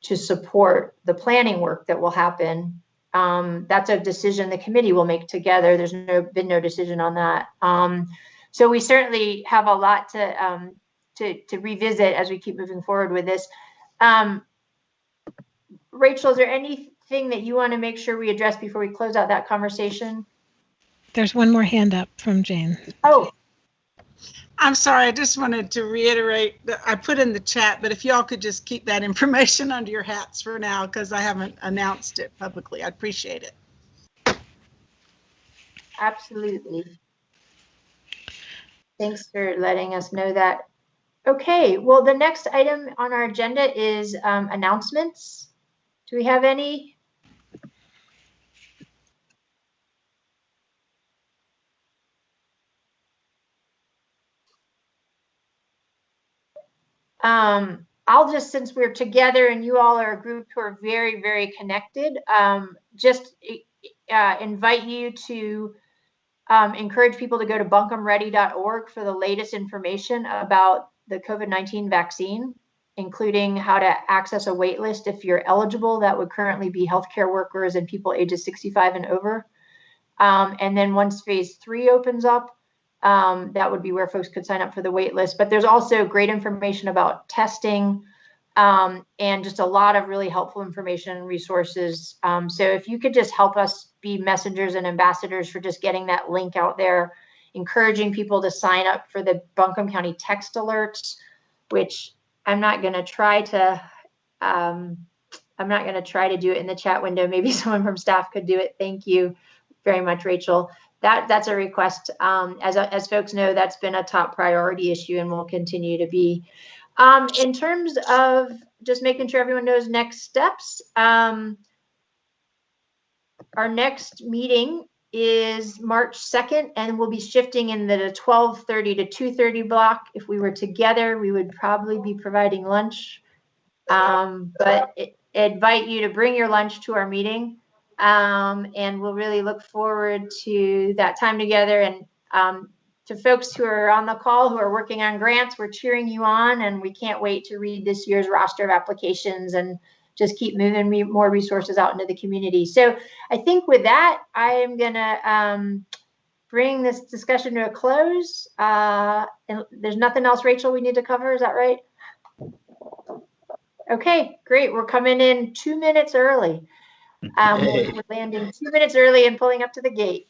to support the planning work that will happen. That's a decision the committee will make together. There's been no decision on that. So we certainly have a lot to revisit as we keep moving forward with this. Rachel, is there anything that you want to make sure we address before we close out that conversation? There's one more hand up from Jane. Oh. I'm sorry, I just wanted to reiterate that I put in the chat, but if y'all could just keep that information under your hats for now, because I haven't announced it publicly. I'd appreciate it. Absolutely. Thanks for letting us know that. Okay, well, the next item on our agenda is announcements. Do we have any? I'll just, since we're together and you all are a group who are very, very connected, just invite you to encourage people to go to buncombeready.org for the latest information about the COVID-19 vaccine, including how to access a wait list if you're eligible. That would currently be healthcare workers and people ages 65 and over. And then once phase 3 opens up, that would be where folks could sign up for the wait list. But there's also great information about testing, and just a lot of really helpful information and resources. So if you could just help us be messengers and ambassadors for just getting that link out there. encouraging people to sign up for the Buncombe County text alerts, which I'm not going to try to do it in the chat window. Maybe someone from staff could do it. Thank you very much, Rachel. That's a request. As folks know, that's been a top priority issue and will continue to be. In terms of just making sure everyone knows next steps, our next meeting is March 2nd, and we'll be shifting in the 12:30 to 2:30 block. If we were together, we would probably be providing lunch, but invite you to bring your lunch to our meeting, and we'll really look forward to that time together. And to folks who are on the call who are working on grants, we're cheering you on, and we can't wait to read this year's roster of applications and just keep moving more resources out into the community. So I think with that, I am going to bring this discussion to a close. And there's nothing else, Rachel, we need to cover. Is that right? Okay, great. We're coming in 2 minutes early. We're landing 2 minutes early and pulling up to the gate.